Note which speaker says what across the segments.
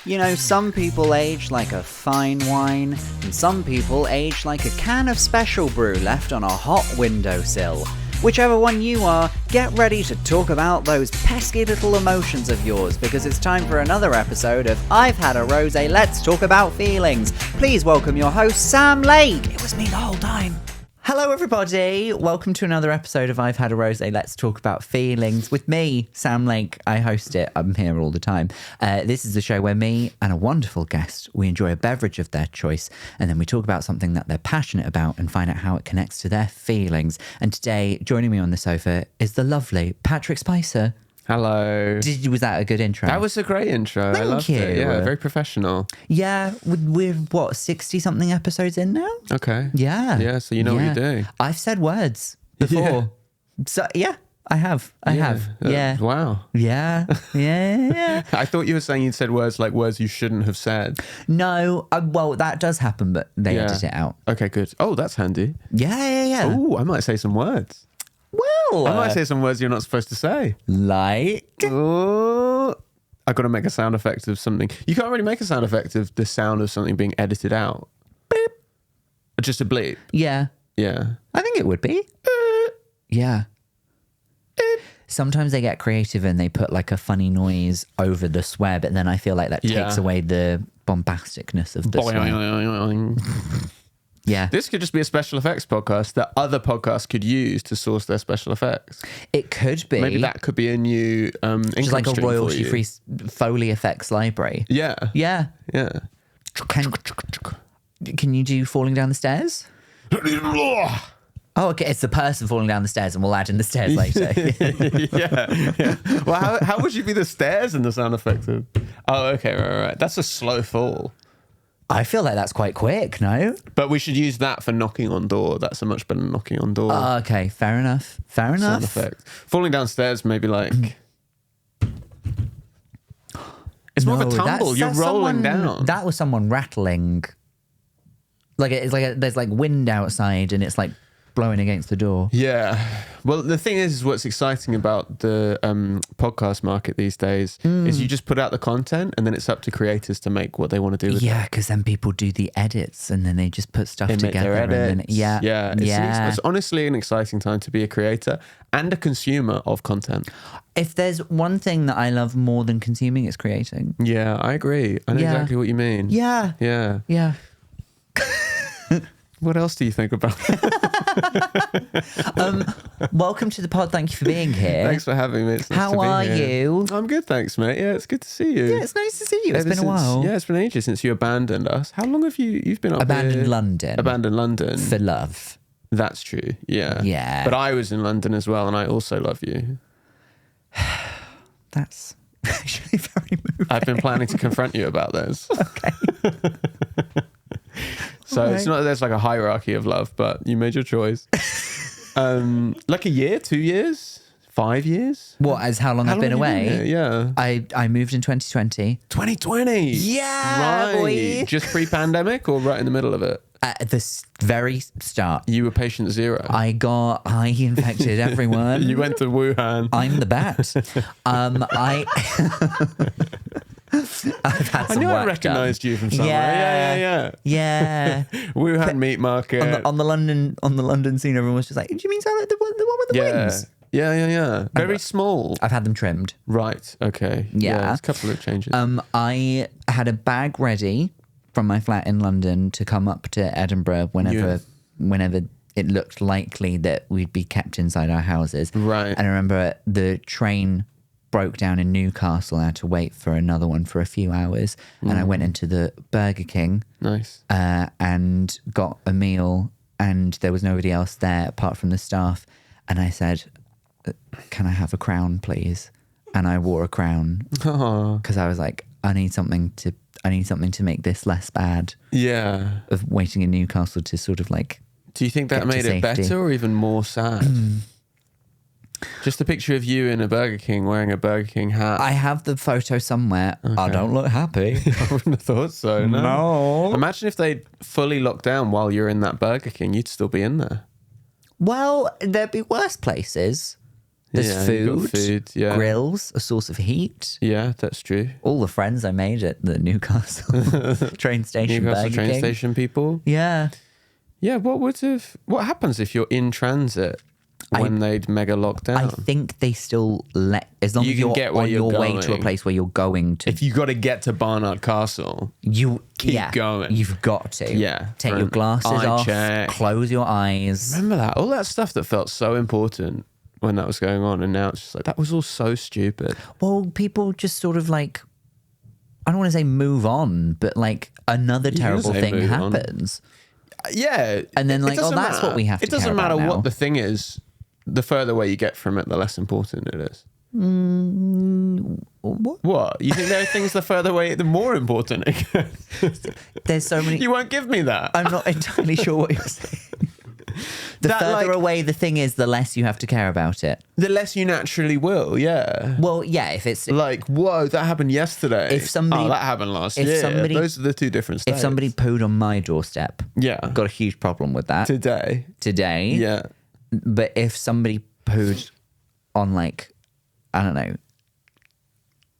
Speaker 1: You know, some people age like a fine wine, and some people age like a can of special brew left on a hot windowsill. Whichever one you are, get ready to talk about those pesky little emotions of yours, because it's time for another episode of I've Had a Rosé, Let's Talk About Feelings. Please welcome your host, Sam Lake. It was me the whole time. Hello everybody, welcome to another episode of I've Had a Rosé, Let's Talk About Feelings with me, Sam Lake. I host it, I'm here all the time. This is the show where me and a wonderful guest, we enjoy a beverage of their choice and then we talk about something that they're passionate about and find out how it connects to their feelings. And today, joining me on the sofa is the lovely Patrick Spicer.
Speaker 2: Hello.
Speaker 1: Was that a good intro?
Speaker 2: That was a great intro. I loved it. Yeah, very professional.
Speaker 1: Yeah, we're what, 60-something episodes in now?
Speaker 2: Okay.
Speaker 1: Yeah.
Speaker 2: Yeah, so you know what you're doing.
Speaker 1: I've said words before.
Speaker 2: Yeah.
Speaker 1: So, yeah, I have. Yeah.
Speaker 2: Wow.
Speaker 1: Yeah. Yeah.
Speaker 2: I thought you were saying you'd said words like words you shouldn't have said.
Speaker 1: No, well, that does happen, but they edit it out.
Speaker 2: Okay, good. Oh, that's handy.
Speaker 1: Yeah.
Speaker 2: Oh, I might say some words.
Speaker 1: Well,
Speaker 2: I might say some words you're not supposed to say.
Speaker 1: like...
Speaker 2: Oh, I got to make a sound effect of something. You can't really make a sound effect of the sound of something being edited out. Beep. Just a bleep.
Speaker 1: Yeah.
Speaker 2: Yeah.
Speaker 1: I think it would be. Yeah. Sometimes they get creative and they put like a funny noise over the swear, but then I feel like that takes away the bombasticness of the swear. Yeah.
Speaker 2: This could just be a special effects podcast that other podcasts could use to source their special effects.
Speaker 1: It could be.
Speaker 2: Maybe that could be a new
Speaker 1: just like a royalty-free Foley effects library.
Speaker 2: Yeah.
Speaker 1: Yeah.
Speaker 2: Yeah.
Speaker 1: Can you do falling down the stairs? Oh, okay. It's the person falling down the stairs, and we'll add in the stairs later.
Speaker 2: yeah. Well, how would you be the stairs in the sound effect? Oh, okay, right. That's a slow fall.
Speaker 1: I feel like that's quite quick, no?
Speaker 2: But we should use that for knocking on door. That's a much better knocking on door.
Speaker 1: Okay, fair enough.
Speaker 2: Sound effect. Falling downstairs, maybe like... It's more of a tumble. You're rolling down.
Speaker 1: That was someone rattling. Like it's like there's like wind outside and it's like blowing against the door.
Speaker 2: Yeah. Well, the thing is what's exciting about the podcast market these days is you just put out the content and then it's up to creators to make what they want to do with it.
Speaker 1: Yeah, because then people do the edits and then they just put stuff
Speaker 2: They
Speaker 1: together.
Speaker 2: make their edits.
Speaker 1: Yeah.
Speaker 2: It's honestly an exciting time to be a creator and a consumer of content.
Speaker 1: If there's one thing that I love more than consuming, it's creating.
Speaker 2: Yeah, I agree. I know exactly what you mean.
Speaker 1: Yeah.
Speaker 2: Yeah. What else do you think about?
Speaker 1: Welcome to the pod. Thank you for being here.
Speaker 2: Thanks for having me. It's nice
Speaker 1: How
Speaker 2: to be
Speaker 1: are
Speaker 2: here.
Speaker 1: you?
Speaker 2: I'm good, thanks, mate. Yeah, it's good to see you.
Speaker 1: Yeah, it's nice to see you. It's been a while.
Speaker 2: Yeah, it's been ages since you abandoned us. How long have you've been up
Speaker 1: Abandoned
Speaker 2: here?
Speaker 1: London.
Speaker 2: Abandoned London.
Speaker 1: For love.
Speaker 2: That's true. Yeah.
Speaker 1: Yeah.
Speaker 2: But I was in London as well, and I also love you.
Speaker 1: That's actually very moving.
Speaker 2: I've been planning to confront you about this.
Speaker 1: Okay.
Speaker 2: So
Speaker 1: All
Speaker 2: it's not that there's like a hierarchy of love, but you made your choice. Like a year, 2 years, 5 years?
Speaker 1: What, as how long I've been away?
Speaker 2: Yeah.
Speaker 1: I moved in 2020.
Speaker 2: 2020?
Speaker 1: Yeah,
Speaker 2: right.
Speaker 1: boy.
Speaker 2: Just pre-pandemic or right in the middle of it?
Speaker 1: At the very start.
Speaker 2: You were patient zero.
Speaker 1: I infected everyone.
Speaker 2: You went to Wuhan.
Speaker 1: I'm the bat. I've had some
Speaker 2: I knew
Speaker 1: work
Speaker 2: I recognised you from somewhere.
Speaker 1: Yeah.
Speaker 2: Wuhan meat market.
Speaker 1: On the London scene, everyone was just like, "Do you mean sound like the one with the wings?"
Speaker 2: Yeah. Very small.
Speaker 1: I've had them trimmed.
Speaker 2: Right. Okay.
Speaker 1: Yeah.
Speaker 2: There's a couple of changes.
Speaker 1: I had a bag ready from my flat in London to come up to Edinburgh whenever it looked likely that we'd be kept inside our houses.
Speaker 2: Right.
Speaker 1: And I remember the train broke down in Newcastle. I had to wait for another one for a few hours. And I went into the Burger King.
Speaker 2: Nice.
Speaker 1: And got a meal and there was nobody else there apart from the staff. And I said, "Can I have a crown, please?" And I wore a crown because I was like, I need something to make this less bad.
Speaker 2: Yeah.
Speaker 1: Of waiting in Newcastle to sort of like.
Speaker 2: Do you think that made it better or even more sad? Just a picture of you in a Burger King wearing a Burger King hat.
Speaker 1: I have the photo somewhere. Okay. I don't look happy.
Speaker 2: I wouldn't have thought so. No. Imagine if they'd fully locked down while you're in that Burger King. You'd still be in there.
Speaker 1: Well, there'd be worse places. There's
Speaker 2: Yeah, you've got food, yeah.
Speaker 1: grills, a source of heat.
Speaker 2: Yeah, that's true.
Speaker 1: All the friends I made at the Newcastle train station,
Speaker 2: Newcastle
Speaker 1: Burger
Speaker 2: train
Speaker 1: King.
Speaker 2: station people.
Speaker 1: Yeah.
Speaker 2: Yeah, what happens if you're in transit when they'd mega lock down?
Speaker 1: I think they still let, as long
Speaker 2: You
Speaker 1: as
Speaker 2: can
Speaker 1: you're
Speaker 2: get where
Speaker 1: on
Speaker 2: you're
Speaker 1: your way to a
Speaker 2: going.
Speaker 1: place where you're going to.
Speaker 2: If you got to get to Barnard Castle,
Speaker 1: Keep
Speaker 2: going.
Speaker 1: You've got to.
Speaker 2: Yeah,
Speaker 1: Take
Speaker 2: for
Speaker 1: your
Speaker 2: an
Speaker 1: glasses
Speaker 2: eye
Speaker 1: off.
Speaker 2: check.
Speaker 1: Close your eyes.
Speaker 2: remember that? All that stuff that felt so important when that was going on, and now it's just like, that was all so stupid.
Speaker 1: Well, people just sort of like, I don't want to say move on, but like another
Speaker 2: can
Speaker 1: terrible
Speaker 2: say
Speaker 1: thing
Speaker 2: move on.
Speaker 1: happens.
Speaker 2: Yeah.
Speaker 1: And then
Speaker 2: it
Speaker 1: like, oh,
Speaker 2: doesn't
Speaker 1: that's what we have to
Speaker 2: It doesn't
Speaker 1: care
Speaker 2: matter
Speaker 1: about
Speaker 2: what
Speaker 1: now.
Speaker 2: the thing is. The further away you get from it, the less important it is.
Speaker 1: What?
Speaker 2: What? You think there are things the further away, the more important it gets?
Speaker 1: There's so many.
Speaker 2: You won't give me that.
Speaker 1: I'm not entirely sure what you're saying. The
Speaker 2: That,
Speaker 1: further
Speaker 2: like-
Speaker 1: away the thing is, the less you have to care about it.
Speaker 2: The less you naturally will, yeah.
Speaker 1: Well, yeah, if it's
Speaker 2: Like, whoa, that happened yesterday.
Speaker 1: If somebody-
Speaker 2: oh, that happened last
Speaker 1: if
Speaker 2: year.
Speaker 1: somebody-
Speaker 2: Those are the two different states.
Speaker 1: if somebody pooed on my doorstep,
Speaker 2: yeah,
Speaker 1: I've got a huge problem with that
Speaker 2: today,
Speaker 1: today.
Speaker 2: yeah,
Speaker 1: But if somebody pooed on like, I don't know,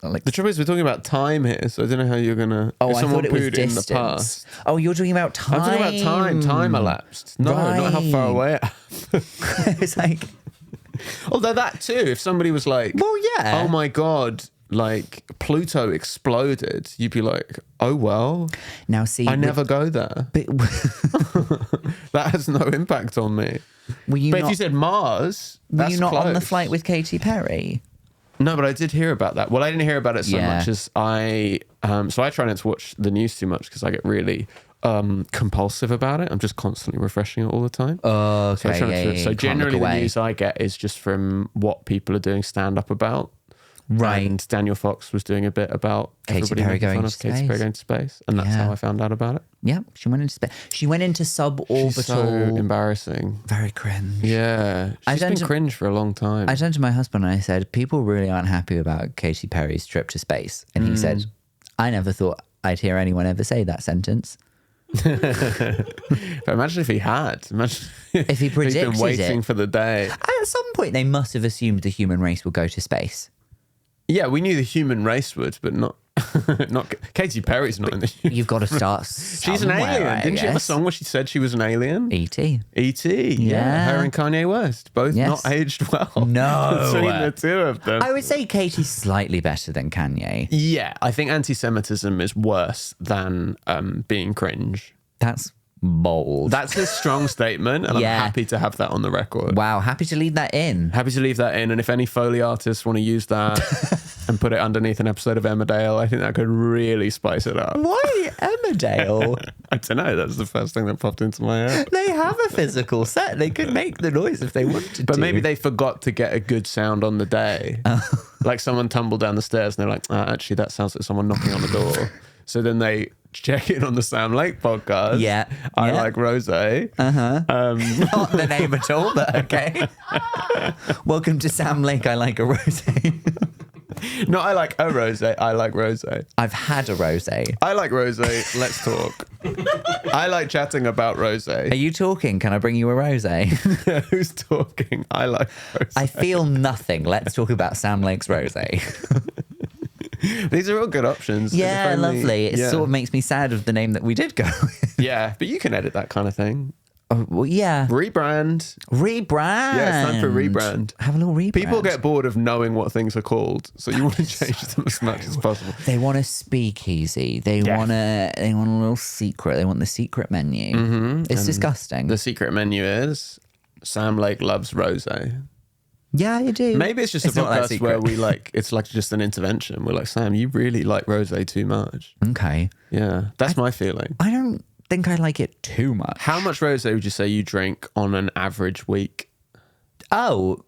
Speaker 1: like
Speaker 2: the trouble is we're talking about time here, so I don't know how you're gonna.
Speaker 1: oh,
Speaker 2: if
Speaker 1: I
Speaker 2: someone
Speaker 1: thought it was
Speaker 2: pooed
Speaker 1: distance.
Speaker 2: in the past.
Speaker 1: Oh, you're talking about time.
Speaker 2: I'm talking about time elapsed. No, not how far
Speaker 1: Right.
Speaker 2: away.
Speaker 1: It's like,
Speaker 2: Although that too, if somebody was like,
Speaker 1: well, yeah.
Speaker 2: oh my god, like Pluto exploded, you'd be like, oh well,
Speaker 1: Now see,
Speaker 2: I never go there.
Speaker 1: But,
Speaker 2: That has no impact on me.
Speaker 1: were you
Speaker 2: But if
Speaker 1: not?
Speaker 2: you said Mars,
Speaker 1: Were
Speaker 2: that's
Speaker 1: you not on the
Speaker 2: close.
Speaker 1: flight with Katy Perry?
Speaker 2: No, but I did hear about that. Well, I didn't hear about it so
Speaker 1: Yeah.
Speaker 2: much as I. So I try not to watch the news too much because I get really compulsive about it. I'm just constantly refreshing it all the time.
Speaker 1: Oh,
Speaker 2: So, I
Speaker 1: okay.
Speaker 2: try not
Speaker 1: Yeah,
Speaker 2: to-
Speaker 1: yeah,
Speaker 2: so
Speaker 1: you can't look
Speaker 2: generally, the
Speaker 1: away.
Speaker 2: news I get is just from what people are doing stand up about.
Speaker 1: Right.
Speaker 2: And Daniel Fox was doing a bit about
Speaker 1: Katy
Speaker 2: everybody
Speaker 1: Perry
Speaker 2: making
Speaker 1: going
Speaker 2: fun
Speaker 1: to
Speaker 2: of Katy Perry
Speaker 1: space.
Speaker 2: going to space, and that's
Speaker 1: Yeah.
Speaker 2: how I found out about it.
Speaker 1: Yeah, she went into space. She went into sub-orbital.
Speaker 2: She's so embarrassing.
Speaker 1: Very cringe.
Speaker 2: Yeah, she's
Speaker 1: don't
Speaker 2: been
Speaker 1: do-
Speaker 2: cringe for a long time.
Speaker 1: I turned to my husband and I said, people really aren't happy about Katy Perry's trip to space. And he said, I never thought I'd hear anyone ever say that sentence.
Speaker 2: But imagine if he had. Imagine
Speaker 1: If he
Speaker 2: he'd been
Speaker 1: predicted
Speaker 2: waiting
Speaker 1: it.
Speaker 2: for the day.
Speaker 1: At some point, they must have assumed the human race will go to space.
Speaker 2: Yeah, we knew the human race would, but not not Katy Perry's not in the.
Speaker 1: You've got to start
Speaker 2: She's an alien.
Speaker 1: I
Speaker 2: Didn't she have a
Speaker 1: guess.
Speaker 2: song where she said she was an alien?
Speaker 1: E.T.
Speaker 2: E.T. Yeah,
Speaker 1: Yeah.
Speaker 2: her and Kanye West, both
Speaker 1: Yes.
Speaker 2: not aged well.
Speaker 1: No.
Speaker 2: Between the two of them.
Speaker 1: I would say Katie's slightly better than Kanye.
Speaker 2: Yeah, I think anti-Semitism is worse than being cringe.
Speaker 1: That's bold.
Speaker 2: That's a strong statement, and
Speaker 1: Yeah.
Speaker 2: I'm happy to have that on the record.
Speaker 1: Wow, happy to leave that in.
Speaker 2: Happy to leave that in, and if any Foley artists want to use that and put it underneath an episode of Emmerdale, I think that could really spice it up.
Speaker 1: Why Emmerdale?
Speaker 2: I don't know, that's the first thing that popped into my head.
Speaker 1: They have a physical set. They could make the noise if they wanted
Speaker 2: But
Speaker 1: to.
Speaker 2: maybe they forgot to get a good sound on the day. Like someone tumbled down the stairs and they're like, actually, that sounds like someone knocking on the door. So then they check in on the Sam Lake podcast.
Speaker 1: Yeah.
Speaker 2: I
Speaker 1: Yeah.
Speaker 2: like Rosé.
Speaker 1: Not the name at all, but okay. Welcome to Sam Lake. I like a rosé.
Speaker 2: No, I like a rosé. I like Rosé.
Speaker 1: I've had a rosé.
Speaker 2: I like Rosé. Let's talk. I like chatting about
Speaker 1: Are
Speaker 2: Rosé.
Speaker 1: you talking? Can I bring you a rosé?
Speaker 2: Who's talking? I like Rosé.
Speaker 1: I feel nothing. Let's talk about Sam Lake's rosé.
Speaker 2: These are all good options. And
Speaker 1: Yeah,
Speaker 2: if only-
Speaker 1: lovely. It
Speaker 2: yeah.
Speaker 1: sort of makes me sad of the name that we did go with.
Speaker 2: Yeah, but you can edit that kind of thing.
Speaker 1: Oh, well, yeah.
Speaker 2: Rebrand.
Speaker 1: Rebrand.
Speaker 2: Yeah, it's time for rebrand.
Speaker 1: Have a little rebrand.
Speaker 2: People get bored of knowing what things are called, so you want to change them as much as possible.
Speaker 1: They want a speakeasy. They want a little secret. They want the secret menu. It's disgusting.
Speaker 2: The secret menu is Sam Lake loves Rosé.
Speaker 1: Yeah, you do.
Speaker 2: Maybe it's just
Speaker 1: It's
Speaker 2: a
Speaker 1: not that
Speaker 2: podcast
Speaker 1: secret.
Speaker 2: where we like, it's like just an intervention. We're like, Sam, you really like Rosé too much.
Speaker 1: Okay.
Speaker 2: Yeah, that's my feeling.
Speaker 1: I don't think I like it too much.
Speaker 2: How much rosé would you say you drink on an average week?
Speaker 1: Oh,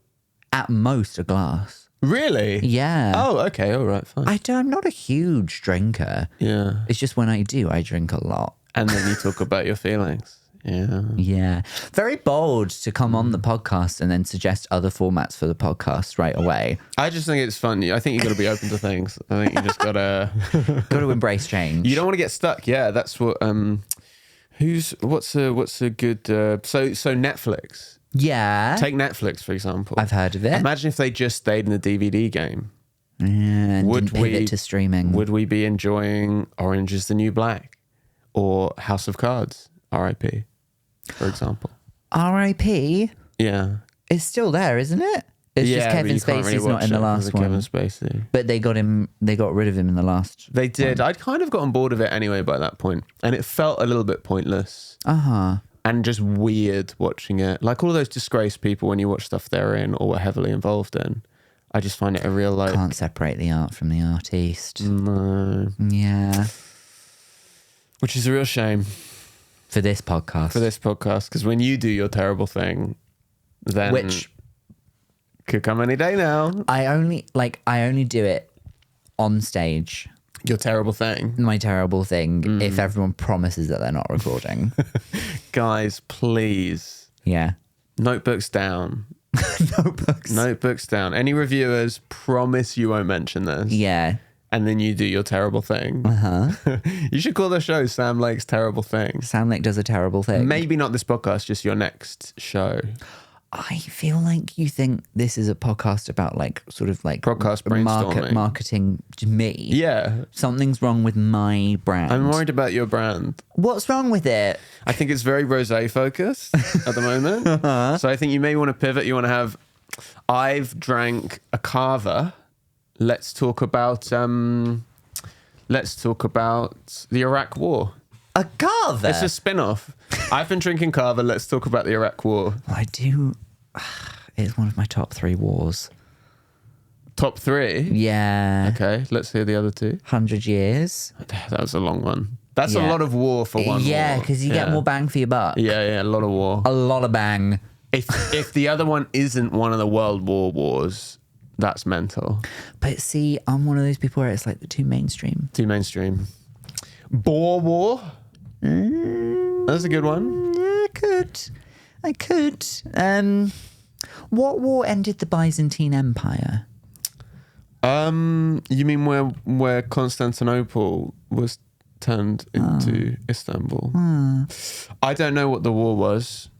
Speaker 1: at most a glass.
Speaker 2: Really?
Speaker 1: Yeah.
Speaker 2: Oh, okay. All right. Fine.
Speaker 1: I'm not a huge drinker.
Speaker 2: Yeah.
Speaker 1: It's just when I do, I drink a lot.
Speaker 2: And then you talk about your feelings. Yeah.
Speaker 1: Yeah. Very bold to come on the podcast and then suggest other formats for the podcast right away.
Speaker 2: I just think it's fun. I think you got to be open to things. I think you just got to.
Speaker 1: Got to embrace change.
Speaker 2: You don't want to get stuck. Yeah, that's what. What's a good? So Netflix
Speaker 1: Yeah.
Speaker 2: Take Netflix, for example.
Speaker 1: I've heard of it.
Speaker 2: Imagine if they just stayed in the DVD game.
Speaker 1: And didn't pivot to streaming.
Speaker 2: Would we be enjoying Orange is the New Black or House of Cards, R.I.P., for example?
Speaker 1: R.I.P.
Speaker 2: Yeah.
Speaker 1: is still there, isn't it? It's just Kevin Spacey's not in the last one.
Speaker 2: Kevin Spacey.
Speaker 1: But they got rid of him in the last.
Speaker 2: They did. I'd kind of gotten bored of it anyway by that point, and it felt a little bit pointless. And just weird watching it. Like all those disgraced people when you watch stuff they're in or were heavily involved in. I just find it a real like...
Speaker 1: Can't separate the art from the artiste.
Speaker 2: No.
Speaker 1: Yeah.
Speaker 2: Which is a real shame.
Speaker 1: For this podcast.
Speaker 2: Because when you do your terrible thing, then...
Speaker 1: Which...
Speaker 2: could come any day now.
Speaker 1: I only do it on stage.
Speaker 2: Your terrible thing.
Speaker 1: My terrible thing, if everyone promises that they're not recording.
Speaker 2: Guys, please.
Speaker 1: Yeah.
Speaker 2: Notebooks down.
Speaker 1: Notebooks
Speaker 2: down. Any reviewers, promise you won't mention this.
Speaker 1: Yeah.
Speaker 2: And then you do your terrible thing. You should call the show Sam Lake's Terrible Thing.
Speaker 1: Sam Lake does a terrible thing.
Speaker 2: Maybe not this podcast, just your next show.
Speaker 1: I feel like you think this is a podcast about like sort of like
Speaker 2: podcast brainstorming.
Speaker 1: Marketing to me.
Speaker 2: Yeah.
Speaker 1: Something's wrong with my brand.
Speaker 2: I'm worried about your brand.
Speaker 1: What's wrong with it?
Speaker 2: I think it's very rosé focused at the moment. So I think you may want to pivot. You want to have, I've drank a carver. Let's talk about the Iraq War.
Speaker 1: A carver?
Speaker 2: It's a spin-off. I've been drinking carver. Let's talk about the Iraq War.
Speaker 1: I do. It's one of my top 3 wars.
Speaker 2: Top 3?
Speaker 1: Yeah.
Speaker 2: Okay, let's hear the other 2.
Speaker 1: 100 years.
Speaker 2: That was a long one. That's a lot of war for one war.
Speaker 1: Yeah, because you get more bang for your buck.
Speaker 2: Yeah, a lot of war.
Speaker 1: A lot of bang.
Speaker 2: If the other one isn't one of the World War wars, that's mental.
Speaker 1: But see, I'm one of those people where it's like the too mainstream.
Speaker 2: Boer War? That's a good one.
Speaker 1: I could. What war ended the Byzantine Empire?
Speaker 2: You mean where Constantinople was turned into Istanbul? I don't know what the war was.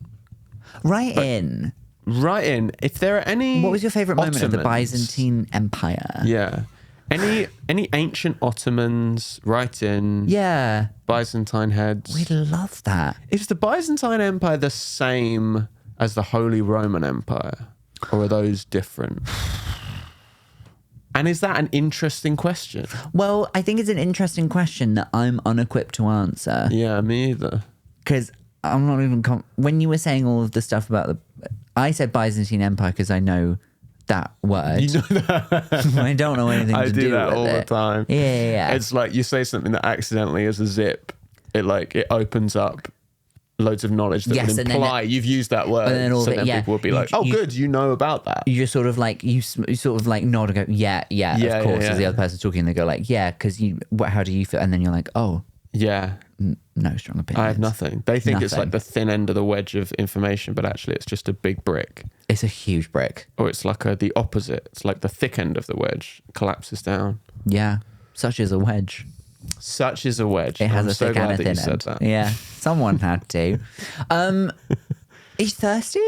Speaker 1: Right in.
Speaker 2: If there are any...
Speaker 1: What was your favourite moment of the Byzantine Empire?
Speaker 2: Yeah. Any ancient Ottomans, right in...
Speaker 1: Yeah.
Speaker 2: Byzantine heads.
Speaker 1: We'd love that.
Speaker 2: Is the Byzantine Empire the same as the Holy Roman Empire? Or are those different? And is that an interesting question?
Speaker 1: Well, I think it's an interesting question that I'm unequipped to answer.
Speaker 2: Yeah, me either.
Speaker 1: Because I'm not even... when you were saying all of the stuff about the... I said Byzantine Empire because I know that word.
Speaker 2: You know that?
Speaker 1: I don't know anything to do with it.
Speaker 2: I do that all the time.
Speaker 1: Yeah.
Speaker 2: It's like you say something that accidentally is a zip. It opens up loads of knowledge that would imply you've used that word.
Speaker 1: And then
Speaker 2: people will be like, good, you know about that.
Speaker 1: You just sort of like, you sort of like nod and go, yeah, of course. As the other person talking, they go like, yeah, because how do you feel? And then you're like, oh.
Speaker 2: Yeah.
Speaker 1: No strong opinions.
Speaker 2: I have nothing. They think it's like the thin end of the wedge of information, but actually it's just a big brick.
Speaker 1: It's a huge brick.
Speaker 2: Or it's like the opposite. It's like the thick end of the wedge collapses down.
Speaker 1: Yeah. Such is a wedge.
Speaker 2: Such is a wedge.
Speaker 1: It has
Speaker 2: I'm
Speaker 1: a
Speaker 2: so
Speaker 1: thick
Speaker 2: glad
Speaker 1: and a
Speaker 2: that
Speaker 1: thin
Speaker 2: you said
Speaker 1: end.
Speaker 2: that.
Speaker 1: Yeah. Someone had to. Are you thirsty?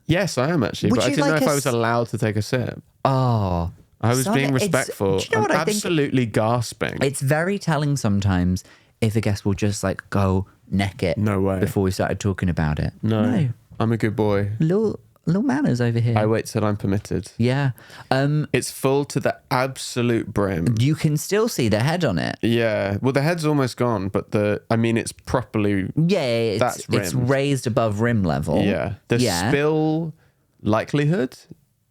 Speaker 2: Yes, I am actually. But I didn't know if I was allowed to take a sip.
Speaker 1: Oh.
Speaker 2: I was being respectful.
Speaker 1: Do you know what I think?
Speaker 2: Absolutely gasping.
Speaker 1: It's very telling sometimes if a guest will just like go neck it.
Speaker 2: No way.
Speaker 1: Before we started talking about it.
Speaker 2: No. I'm a good boy.
Speaker 1: Little manners over here.
Speaker 2: I wait till I'm permitted.
Speaker 1: Yeah.
Speaker 2: It's full to the absolute brim.
Speaker 1: You can still see the head on it.
Speaker 2: Yeah. Well, the head's almost gone, but it's properly...
Speaker 1: Yeah, it's raised above rim level.
Speaker 2: Yeah. The spill likelihood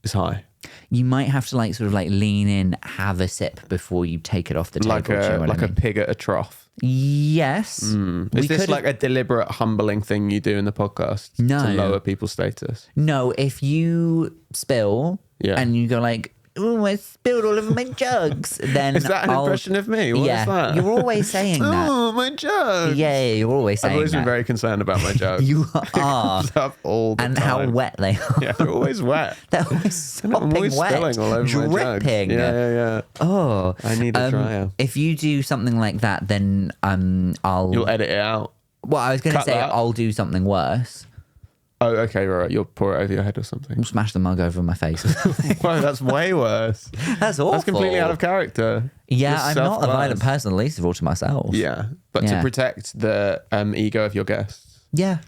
Speaker 2: is high.
Speaker 1: You might have to like sort of like lean in, have a sip before you take it off the table.
Speaker 2: Like a pig at a trough.
Speaker 1: Yes.
Speaker 2: Is this like a deliberate humbling thing you do in the podcast to lower people's status?
Speaker 1: No, if you spill and you go like, oh, I spilled all over my jugs, then
Speaker 2: is that an impression of me? What is that?
Speaker 1: You're always saying that.
Speaker 2: Oh, my jugs.
Speaker 1: Yeah, you're always saying that.
Speaker 2: I've always been very concerned about my jugs.
Speaker 1: You are.
Speaker 2: Up all the
Speaker 1: and
Speaker 2: time.
Speaker 1: how wet they are.
Speaker 2: Yeah, they're always wet.
Speaker 1: They're always sopping
Speaker 2: I'm always
Speaker 1: wet.
Speaker 2: spilling all over
Speaker 1: dripping.
Speaker 2: my jugs. Yeah.
Speaker 1: Oh.
Speaker 2: I need a dryer.
Speaker 1: If you do something like that, then I'll...
Speaker 2: You'll edit it out.
Speaker 1: Well, I was going to say
Speaker 2: that.
Speaker 1: I'll do something worse.
Speaker 2: Oh, okay, right. You'll pour it over your head or something.
Speaker 1: Smash the mug over my face.
Speaker 2: Whoa, that's way worse.
Speaker 1: That's awful.
Speaker 2: That's completely out of character.
Speaker 1: Yeah,
Speaker 2: Just
Speaker 1: I'm not a
Speaker 2: self-glass.
Speaker 1: violent person, least of all to myself.
Speaker 2: Yeah, but to protect the ego of your guests.
Speaker 1: Yeah.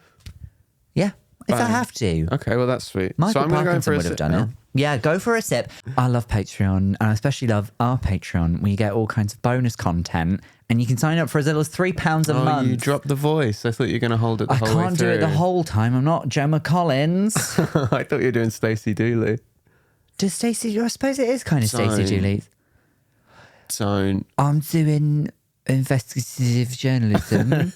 Speaker 1: Yeah. If I
Speaker 2: Bang.
Speaker 1: have to.
Speaker 2: Okay, well, that's sweet.
Speaker 1: Michael
Speaker 2: so I'm going to go
Speaker 1: Parkinson
Speaker 2: for a
Speaker 1: would have
Speaker 2: sip
Speaker 1: done
Speaker 2: now.
Speaker 1: it. Yeah, go for a sip. I love Patreon, and I especially love our Patreon, where you get all kinds of bonus content, and you can sign up for as little as £3 a month.
Speaker 2: You dropped the voice. I thought you were going to hold it the whole way through.
Speaker 1: I can't do it the whole time. I'm not Gemma Collins.
Speaker 2: I thought you were doing Stacey Dooley.
Speaker 1: Does Stacey? I suppose it is kind of Stacey
Speaker 2: Don't.
Speaker 1: Dooley.
Speaker 2: Don't.
Speaker 1: I'm doing investigative journalism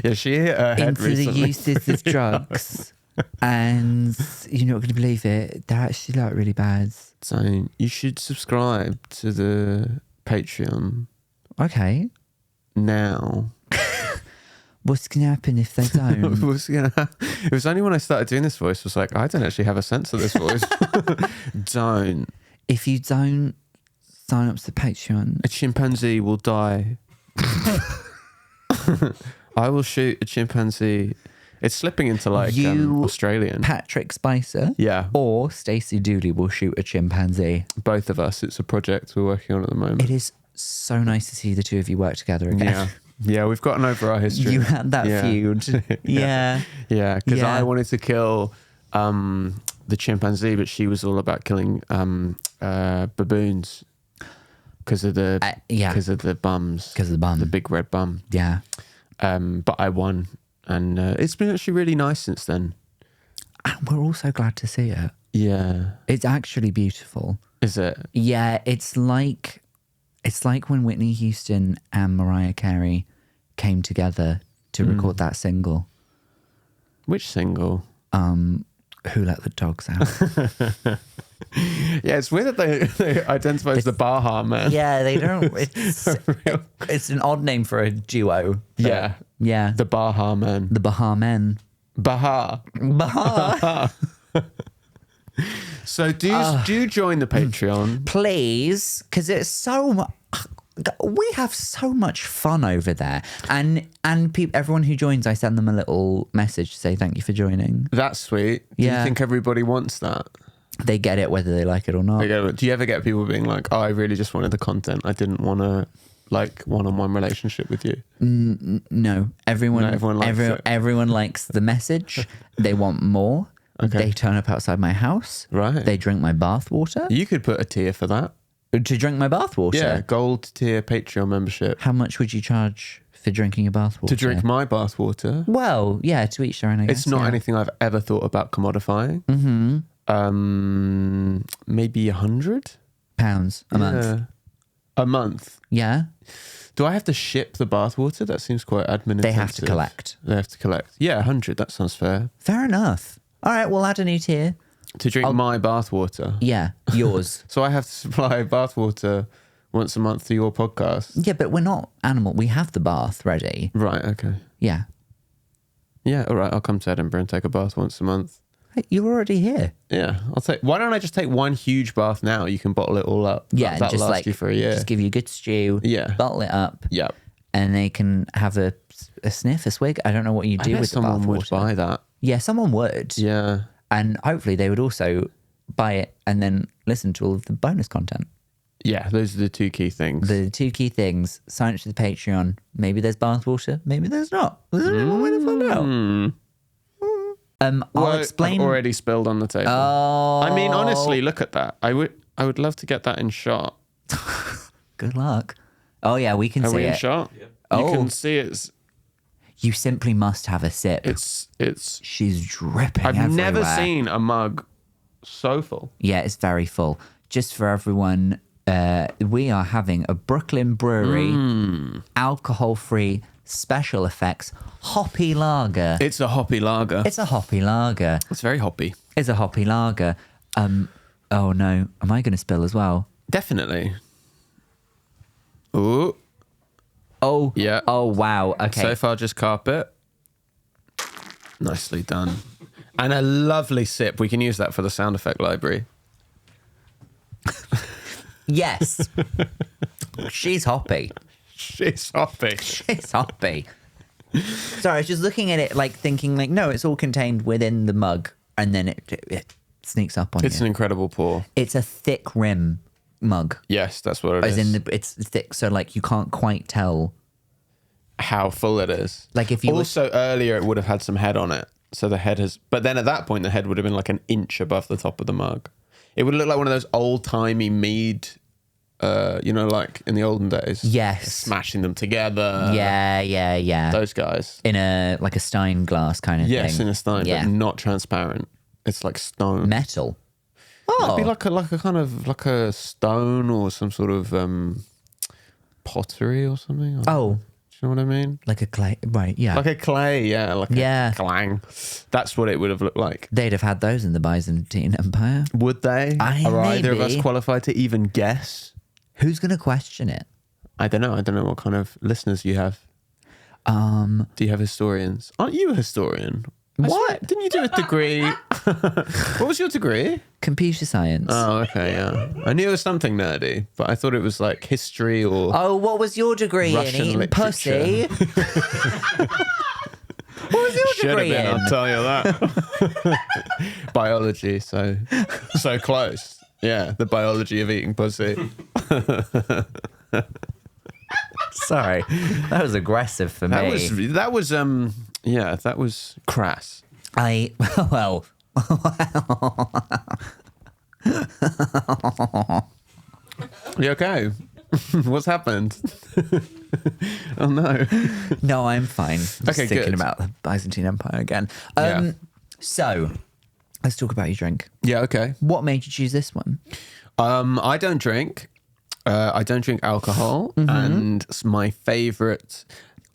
Speaker 2: Yeah, she hit her head
Speaker 1: into
Speaker 2: recently.
Speaker 1: the uses of drugs, and you're not going to believe it. They're actually like really bad.
Speaker 2: Don't. You should subscribe to the Patreon
Speaker 1: Okay,
Speaker 2: now.
Speaker 1: what's going to happen if they don't?
Speaker 2: What's gonna happen? It was only when I started doing this voice, I was like, I don't actually have a sense of this voice. Don't.
Speaker 1: If you don't sign up to the Patreon,
Speaker 2: A chimpanzee will die. I will shoot a chimpanzee. It's slipping into like
Speaker 1: You-
Speaker 2: Australian.
Speaker 1: Patrick Spicer
Speaker 2: Yeah,
Speaker 1: or Stacey Dooley will shoot a chimpanzee.
Speaker 2: both of us. It's a project we're working on at the moment.
Speaker 1: It is so nice to see the two of you work together again.
Speaker 2: Yeah. Yeah, we've gotten over our history.
Speaker 1: You had that
Speaker 2: Yeah.
Speaker 1: feud. Yeah.
Speaker 2: Yeah, because
Speaker 1: Yeah.
Speaker 2: I wanted to kill the chimpanzee, but she was all about killing baboons because of the
Speaker 1: yeah.
Speaker 2: because of the bums,
Speaker 1: Because of the bum.
Speaker 2: the big red bum.
Speaker 1: Yeah.
Speaker 2: But I won, and it's been actually really nice since then.
Speaker 1: And we're all so glad to see it.
Speaker 2: Yeah,
Speaker 1: It's actually beautiful.
Speaker 2: is it?
Speaker 1: Yeah, it's like when Whitney Houston and Mariah Carey came together to record that single.
Speaker 2: Which single?
Speaker 1: Who Let the Dogs Out?
Speaker 2: Yeah, it's weird that they identify as the Baha Man.
Speaker 1: Yeah, they don't. It's an odd name for a duo. but
Speaker 2: Yeah.
Speaker 1: Yeah.
Speaker 2: The Baha Man.
Speaker 1: The Baha Men.
Speaker 2: Baha.
Speaker 1: Baha.
Speaker 2: So do join the Patreon.
Speaker 1: Please, because it's so much. We have so much fun over there, and everyone who joins, I send them a little message to say thank you for joining.
Speaker 2: That's sweet. Do
Speaker 1: Yeah.
Speaker 2: you think everybody wants that?
Speaker 1: They get it whether they like it or not.
Speaker 2: Do you ever get people being like, "Oh, I really just wanted the content. I didn't want to like one-on-one relationship with you"?
Speaker 1: No, everyone
Speaker 2: likes it.
Speaker 1: everyone likes the message. They want more.
Speaker 2: Okay.
Speaker 1: They turn up outside my house.
Speaker 2: Right.
Speaker 1: They drink my bath water.
Speaker 2: You could put a tier for that.
Speaker 1: To drink my bath water.
Speaker 2: Yeah, gold tier Patreon membership
Speaker 1: How much would you charge for drinking your bath water?
Speaker 2: to drink my bath water.
Speaker 1: Well, yeah, to each their own. I guess,
Speaker 2: It's not
Speaker 1: yeah.
Speaker 2: anything I've ever thought about commodifying. Mm-hmm. Maybe £100
Speaker 1: pounds a month.
Speaker 2: A month.
Speaker 1: Yeah,
Speaker 2: Do I have to ship the bathwater? That seems quite admin.
Speaker 1: they have to collect.
Speaker 2: They have to collect. Yeah, 100. That sounds fair.
Speaker 1: Fair enough. All right, we'll add a new tier.
Speaker 2: To drink my bathwater.
Speaker 1: Yeah, yours.
Speaker 2: So I have to supply bathwater once a month to your podcast.
Speaker 1: Yeah, but we're not animal. We have the bath ready.
Speaker 2: Right. Okay.
Speaker 1: Yeah.
Speaker 2: Yeah. All right. I'll come to Edinburgh and take a bath once a month.
Speaker 1: Hey, you're already here.
Speaker 2: Yeah. I'll take. Why don't I just take one huge bath now? You can bottle it all up.
Speaker 1: Yeah,
Speaker 2: That'll
Speaker 1: just
Speaker 2: last
Speaker 1: like
Speaker 2: you for a year.
Speaker 1: Just give you a good stew.
Speaker 2: Yeah.
Speaker 1: Bottle it up.
Speaker 2: Yeah.
Speaker 1: And they can have a sniff, a swig. I don't know what you do
Speaker 2: I bet
Speaker 1: with the
Speaker 2: someone
Speaker 1: bath
Speaker 2: would
Speaker 1: water.
Speaker 2: buy that.
Speaker 1: Yeah, someone would.
Speaker 2: Yeah.
Speaker 1: And hopefully they would also buy it and then listen to all of the bonus content.
Speaker 2: Yeah. Those are the two key things.
Speaker 1: The two key things: sign up to the Patreon. Maybe there's bathwater. Maybe there's not. There's only one way to find out. I'll
Speaker 2: Well,
Speaker 1: explain.
Speaker 2: I've already spilled on the table.
Speaker 1: Oh,
Speaker 2: I mean, honestly, look at that. I would love to get that in shot.
Speaker 1: good luck. Oh yeah, we can
Speaker 2: Are
Speaker 1: see
Speaker 2: we in
Speaker 1: it.
Speaker 2: shot? You
Speaker 1: Oh.
Speaker 2: can see
Speaker 1: You simply must have a sip.
Speaker 2: it's
Speaker 1: She's dripping.
Speaker 2: I've never
Speaker 1: everywhere.
Speaker 2: seen a mug so full.
Speaker 1: Yeah, it's very full. Just for everyone, we are having a Brooklyn Brewery alcohol-free special effects hoppy lager.
Speaker 2: It's a hoppy lager.
Speaker 1: It's a hoppy lager.
Speaker 2: It's very hoppy.
Speaker 1: It's a hoppy lager. Oh no, am I going to spill as well?
Speaker 2: Definitely. Ooh.
Speaker 1: Oh,
Speaker 2: Yeah.
Speaker 1: Oh wow. Okay.
Speaker 2: So far, just carpet. Nicely done. And a lovely sip. We can use that for the sound effect library.
Speaker 1: Yes. She's hoppy.
Speaker 2: She's hoppy.
Speaker 1: She's hoppy. Sorry, I was just looking at it, like thinking, like, no, it's all contained within the mug, and then it sneaks up on you.
Speaker 2: It's an incredible pour.
Speaker 1: It's a thick rim mug.
Speaker 2: Yes, that's what it
Speaker 1: As
Speaker 2: is.
Speaker 1: in, it's thick, so like you can't quite tell
Speaker 2: how full it is.
Speaker 1: Like if you
Speaker 2: also earlier, it would have had some head on it. So the head has, but then at that point, the head would have been like an inch above the top of the mug. It would look like one of those old timey mead, like in the olden days.
Speaker 1: Yes.
Speaker 2: Smashing them together.
Speaker 1: Yeah.
Speaker 2: Those guys.
Speaker 1: In a Stein glass kind of thing.
Speaker 2: Yes, in a Stein, but not transparent. It's like stone.
Speaker 1: Metal.
Speaker 2: It'd be like a kind of like a stone or some sort of pottery or something.
Speaker 1: Oh.
Speaker 2: Do you know what I mean?
Speaker 1: Like a clay, right, yeah.
Speaker 2: Like a clay, yeah. Like a clang. That's what it would have looked like.
Speaker 1: They'd have had those in the Byzantine Empire.
Speaker 2: Would they? Are either of us qualified to even guess?
Speaker 1: Who's going to question it?
Speaker 2: I don't know. I don't know what kind of listeners you have. Do you have historians? Aren't you a historian?
Speaker 1: What?
Speaker 2: Didn't you do a degree? What was your degree?
Speaker 1: Computer science.
Speaker 2: Oh, okay, yeah. I knew it was something nerdy, but I thought it was like history or...
Speaker 1: Oh, what was your degree
Speaker 2: Russian
Speaker 1: in? Eating
Speaker 2: literature.
Speaker 1: pussy? What was your
Speaker 2: Should have
Speaker 1: degree
Speaker 2: been,
Speaker 1: in?
Speaker 2: I'll tell you that. Biology, so close. Yeah, the biology of eating pussy.
Speaker 1: Sorry, that was aggressive for me.
Speaker 2: That was crass.
Speaker 1: Well.
Speaker 2: You okay? What's happened? Oh no.
Speaker 1: No, I'm fine. Just
Speaker 2: Okay,
Speaker 1: thinking
Speaker 2: good.
Speaker 1: about the Byzantine Empire again.
Speaker 2: Yeah.
Speaker 1: So, let's talk about your drink.
Speaker 2: Yeah, okay.
Speaker 1: What made you choose this one?
Speaker 2: I don't drink. I don't drink alcohol, and it's my favorite.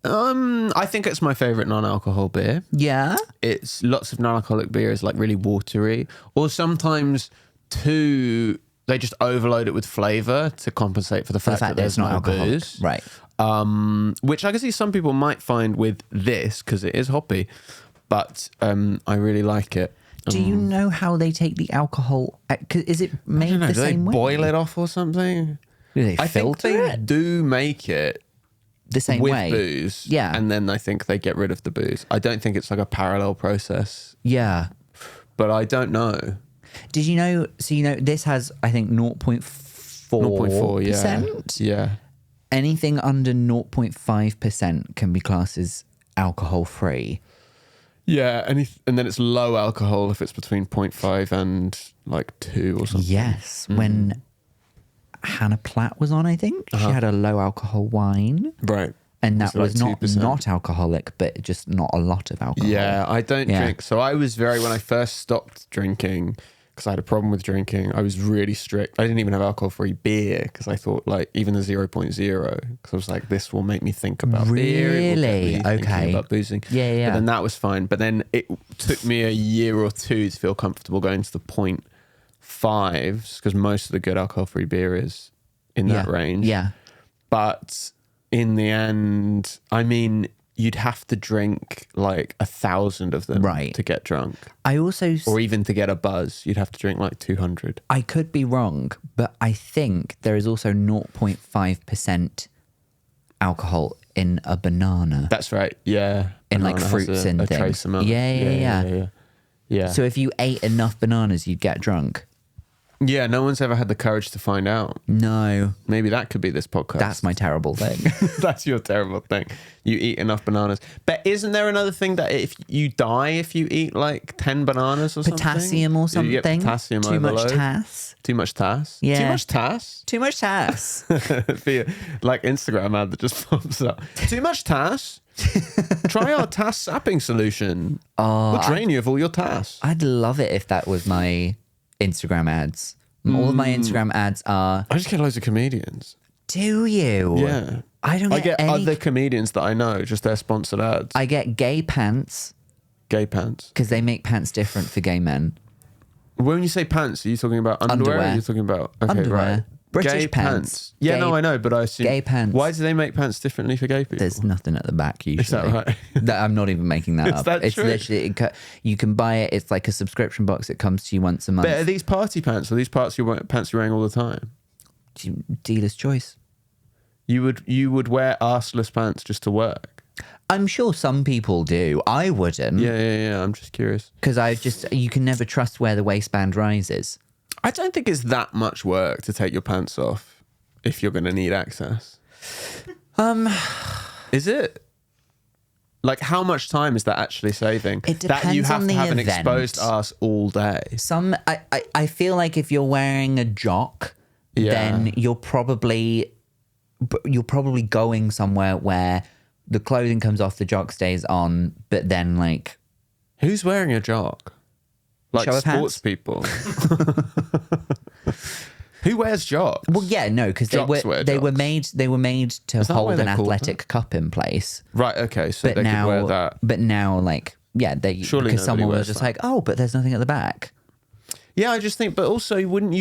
Speaker 2: I think it's my favorite non-alcohol beer.
Speaker 1: Yeah.
Speaker 2: It's lots of non-alcoholic beer is like really watery, or sometimes they just overload it with flavor to compensate for the fact that there's no booze.
Speaker 1: Right.
Speaker 2: Which I can see some people might find with this because it is hoppy, but I really like it.
Speaker 1: Do you know how they take the alcohol? Is it made the
Speaker 2: Do they
Speaker 1: same way?
Speaker 2: boil it off or something?
Speaker 1: Do they
Speaker 2: I think
Speaker 1: filter
Speaker 2: they
Speaker 1: it
Speaker 2: do make it
Speaker 1: the same
Speaker 2: with
Speaker 1: way?
Speaker 2: booze.
Speaker 1: Yeah.
Speaker 2: And then I think they get rid of the booze. I don't think it's like a parallel process,
Speaker 1: Yeah.
Speaker 2: but I don't know.
Speaker 1: Did you know? So this has I think 0.4%.
Speaker 2: 0.4, yeah. Yeah.
Speaker 1: Anything under 0.5% can be classed as alcohol free.
Speaker 2: Yeah, and then it's low alcohol if it's between 0.5 and like 2 or something.
Speaker 1: Yes, when Hannah Platt was on, I think she had a low alcohol wine,
Speaker 2: Right.
Speaker 1: and that
Speaker 2: Was
Speaker 1: was
Speaker 2: it like 2%?
Speaker 1: not alcoholic, but just not a lot of alcohol.
Speaker 2: Yeah, I don't
Speaker 1: Yeah.
Speaker 2: drink. So I was when I first stopped drinking, because I had a problem with drinking, I was really strict. I didn't even have alcohol-free beer because I thought like even the 0.0, because I was like, this will make me think about beer. It will get
Speaker 1: Really?
Speaker 2: me thinking
Speaker 1: Okay.
Speaker 2: about boozing.
Speaker 1: Yeah.
Speaker 2: But then that was fine. But then it took me a year or two to feel comfortable going to the 0.5s, because most of the good alcohol-free beer is in that range.
Speaker 1: Yeah.
Speaker 2: But in the end, I mean, you'd have to drink like 1,000 of them to get drunk.
Speaker 1: I also...
Speaker 2: Or even to get a buzz, you'd have to drink like 200.
Speaker 1: I could be wrong, but I think there is also 0.5% alcohol in a banana.
Speaker 2: That's right, yeah.
Speaker 1: In like
Speaker 2: Banana has
Speaker 1: fruits and
Speaker 2: a
Speaker 1: things.
Speaker 2: trace amount.
Speaker 1: Yeah. So if you ate enough bananas, you'd get drunk.
Speaker 2: Yeah, no one's ever had the courage to find out.
Speaker 1: No.
Speaker 2: Maybe that could be this podcast.
Speaker 1: That's my terrible thing.
Speaker 2: That's your terrible thing. You eat enough bananas. But isn't there another thing that if you die if you eat like 10 bananas or
Speaker 1: Potassium or
Speaker 2: something? You
Speaker 1: something.
Speaker 2: get potassium
Speaker 1: Too
Speaker 2: overload.
Speaker 1: much tass.
Speaker 2: Too much tass?
Speaker 1: Yeah.
Speaker 2: Too much tass?
Speaker 1: Too much tass.
Speaker 2: Be like Instagram ad that just pops up. Too much tass? Try our tass sapping solution. We'll drain you of all your tass.
Speaker 1: I'd love it if that was my Instagram ads. All of my Instagram ads are...
Speaker 2: I just get loads of comedians.
Speaker 1: Do you?
Speaker 2: Yeah.
Speaker 1: I don't
Speaker 2: I
Speaker 1: get
Speaker 2: get
Speaker 1: any...
Speaker 2: other comedians that I know, just their sponsored ads.
Speaker 1: I get gay pants
Speaker 2: Gay pants.
Speaker 1: because they make pants different for gay men.
Speaker 2: When you say pants, are you talking about underwear? Or are you talking about
Speaker 1: Underwear.
Speaker 2: Right.
Speaker 1: British
Speaker 2: gay
Speaker 1: pants.
Speaker 2: Yeah,
Speaker 1: Gay-
Speaker 2: no, I know, but I assume
Speaker 1: gay pants.
Speaker 2: Why do they make pants differently for gay people?
Speaker 1: There's nothing at the back usually.
Speaker 2: Is that right?
Speaker 1: I'm not even making that
Speaker 2: Is
Speaker 1: up.
Speaker 2: that
Speaker 1: It's
Speaker 2: true?
Speaker 1: literally you can buy it. It's like a subscription box. It comes to you once a month.
Speaker 2: But are these party pants or these pants you're wearing all the time?
Speaker 1: Dealer's choice.
Speaker 2: You would wear arseless pants just to work.
Speaker 1: I'm sure some people do. I wouldn't.
Speaker 2: Yeah. I'm just curious.
Speaker 1: Because you can never trust where the waistband rises.
Speaker 2: I don't think it's that much work to take your pants off if you're going to need access. Is it? Like, how much time is that actually saving?
Speaker 1: It depends
Speaker 2: that you have
Speaker 1: on the
Speaker 2: to have
Speaker 1: event.
Speaker 2: an exposed ass all day.
Speaker 1: I feel like if you're wearing a jock, then you're probably going somewhere where the clothing comes off, the jock stays on, but then like...
Speaker 2: Who's wearing a jock? Like
Speaker 1: Show of
Speaker 2: sports
Speaker 1: hands?
Speaker 2: People. Who wears jocks?
Speaker 1: Well, yeah, no, because they were made to hold an athletic cup in place.
Speaker 2: Right. Okay. So they could wear that.
Speaker 1: But now, like, yeah, because someone was just like, oh, but there's nothing at the back.
Speaker 2: Yeah, I just think, but also, you wouldn't